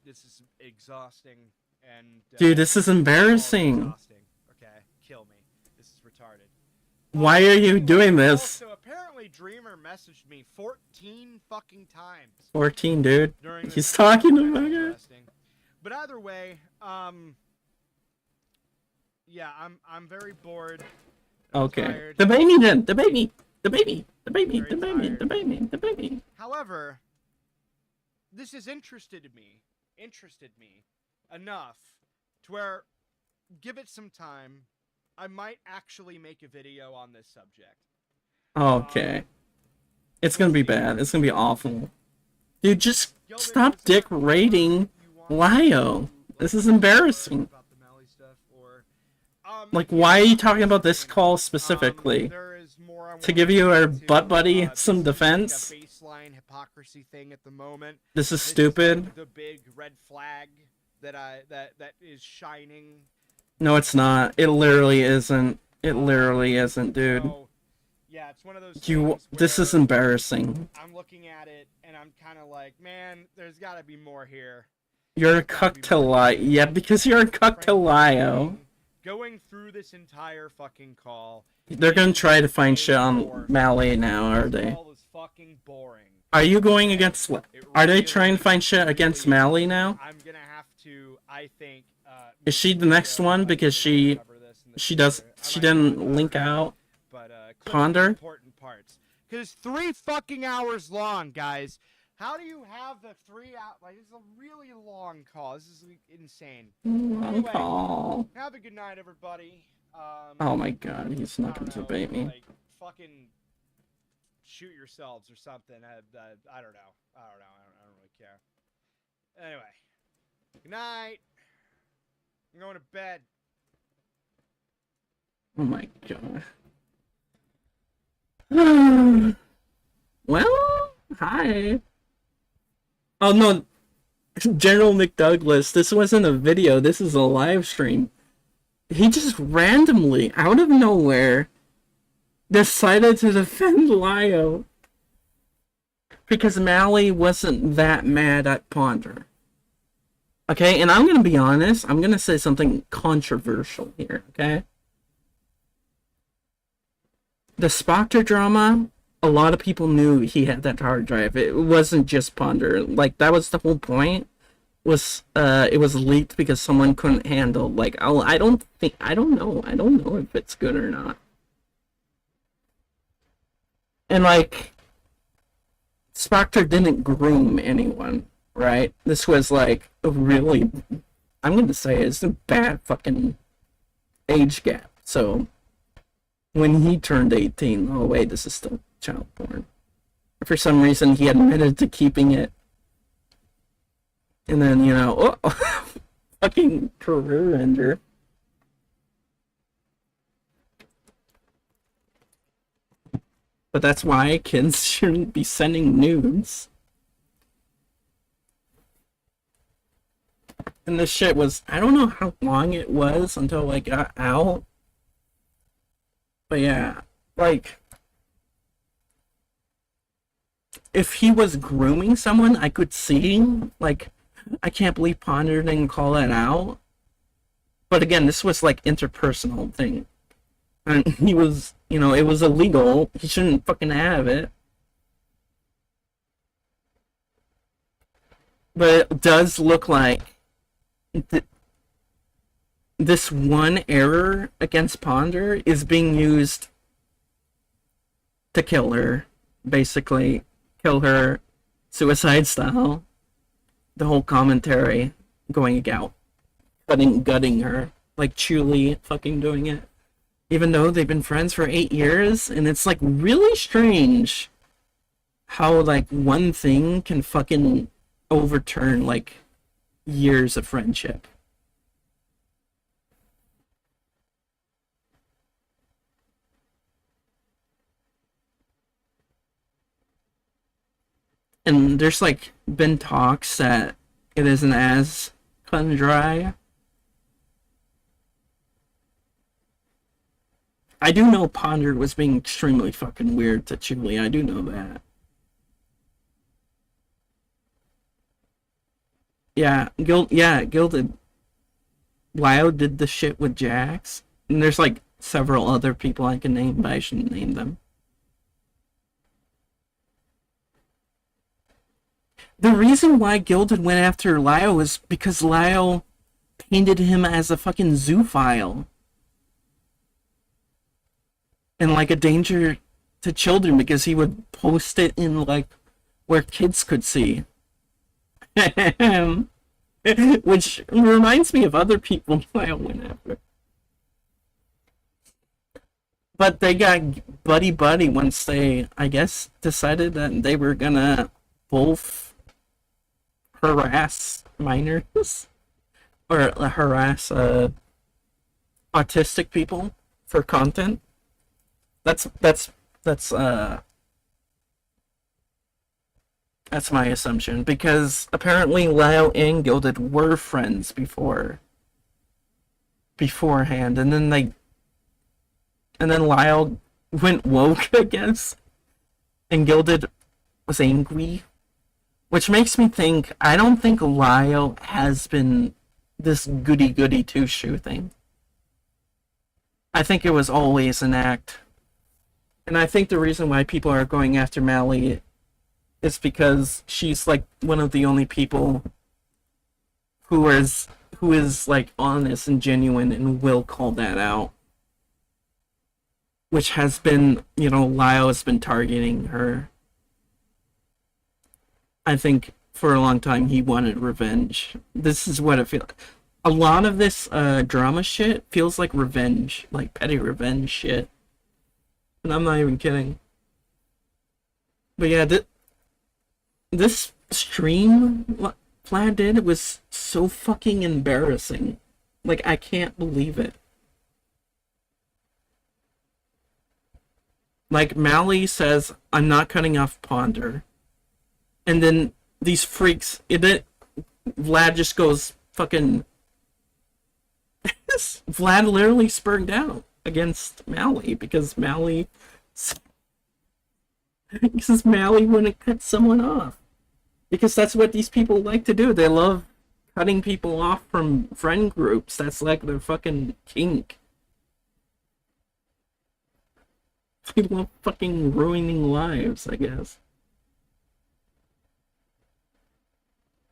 This is exhausting and. Dude, this is all embarrassing. exhausting. Okay, kill me. This is retarded. Why are you Anyway, doing this? Also, apparently Dreamer messaged me 14 fucking times. 14, dude. During this He's call. talking That's about it. interesting. But either way, yeah, I'm very bored. I'm Okay. tired. The baby then. The baby. The baby. The baby. Very The baby. tired. The baby. The baby. However, this has interested me enough to where, give it some time, I might actually make a video on this subject. Okay. It's gonna be bad. It's gonna be awful. Dude, just stop dick rating Lio. This is embarrassing. About the Melly stuff, or, Like, why are you talking about this call specifically? there is more I To wanna give you get a into. butt buddy This some is defense? Like a baseline hypocrisy thing at the moment. This is This stupid. like the big red flag that is shining. No, it's not. It literally isn't. It literally isn't, dude. So, yeah, it's one of those. You. things This is where embarrassing. I'm looking at it and I'm kind of like, man, there's got to be more here. You're a cuck to lie. Yeah, because you're a cuck to Lio. Going through this entire fucking call. They're gonna try to find shit on Malay now, are they? Call is fucking boring. Are you going against... Are they trying to find shit against Malay now? I'm gonna have to, I think. Is she the next one because she didn't link out Ponder? Important parts. Because 3 fucking hours long, guys. How do you have the 3 hour? Like, it's a really long call. This is insane. Long Anyway, call. have a good night, everybody. Oh my god, he's not gonna debate me. Like, fucking shoot yourselves or something. I don't know. I don't really care. Anyway, good night. I'm going to bed. Oh my god. Well, hi. Oh no, General McDouglas, this wasn't a video, this is a live stream. He just randomly, out of nowhere, decided to defend Lio. Because Mally wasn't that mad at Ponder. Okay, and I'm gonna be honest, I'm gonna say something controversial here, okay? The Spectre drama, a lot of people knew he had that hard drive. It wasn't just Ponder. Like, that was the whole point. It was leaked because someone couldn't handle, like, I don't know if it's good or not. And, like, Spectre didn't groom anyone, right? This was, like, a really, I'm gonna say it's a bad fucking age gap. So, when he turned 18, oh wait, this is still child porn. For some reason, he admitted to keeping it. And then, you know, oh, fucking career ender. But that's why kids shouldn't be sending nudes. And this shit was, I don't know how long it was until I got out. But yeah, like, if he was grooming someone, I could see, like, I can't believe Ponder didn't call that out. But again, this was like interpersonal thing. And he was, you know, it was illegal. He shouldn't fucking have it. But it does look like this one error against Ponder is being used to kill her. Basically, kill her suicide style. The whole commentary going out, gutting her, like Chuli fucking doing it. Even though they've been friends for 8 years, and it's like really strange how like one thing can fucking overturn like years of friendship. And there's like been talks that it isn't as cut and dry. I do know Ponder was being extremely fucking weird to Chuli. I do know that. Yeah, Gilded. Lio did the shit with Jax. And there's like several other people I can name, but I shouldn't name them. The reason why Gilded went after Lio is because Lio painted him as a fucking zoophile. And like a danger to children because he would post it in like where kids could see. Which reminds me of other people Lio went after. But they got buddy once they, I guess, decided that they were gonna both harass minors or harass autistic people for content. That's my assumption, because apparently Lio and Gilded were friends beforehand, and then Lio went woke, I guess, and Gilded was angry. Which makes me think, I don't think Lio has been this goody-goody two-shoe thing. I think it was always an act. And I think the reason why people are going after Mally is because she's like one of the only people who is like honest and genuine and will call that out. Which has been, you know, Lio has been targeting her. I think for a long time he wanted revenge. This is what it feels like. A lot of this drama shit feels like revenge, like petty revenge shit. And I'm not even kidding. But yeah, this stream Vlad did was so fucking embarrassing. Like, I can't believe it. Like, Mally says, I'm not cutting off Ponder. And then these freaks, Vlad just goes fucking... Vlad literally spurned out against Mally because Mally wouldn't cut someone off. Because that's what these people like to do. They love cutting people off from friend groups. That's like their fucking kink. They love fucking ruining lives, I guess.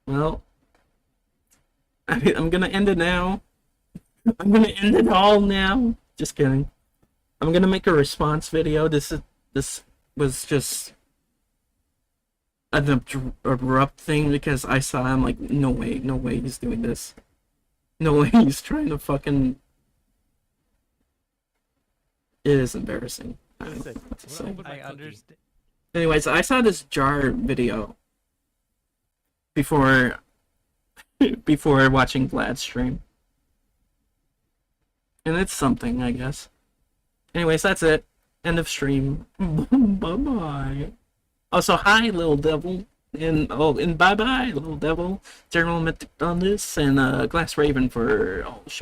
Well, I'm gonna end it now. I'm gonna end it all now. Just kidding. I'm gonna make a response video. This was just an abrupt thing because I saw him like, no way he's doing this. No way he's trying to fucking... It is embarrassing. I don't know what to say. I understand. Anyways, I saw this jar video before watching Vlad's stream. And it's something, I guess. Anyways, that's it. End of stream. Bye-bye. Also, hi, little devil. And bye-bye, little devil. General Mythic on this, and Glass Raven for all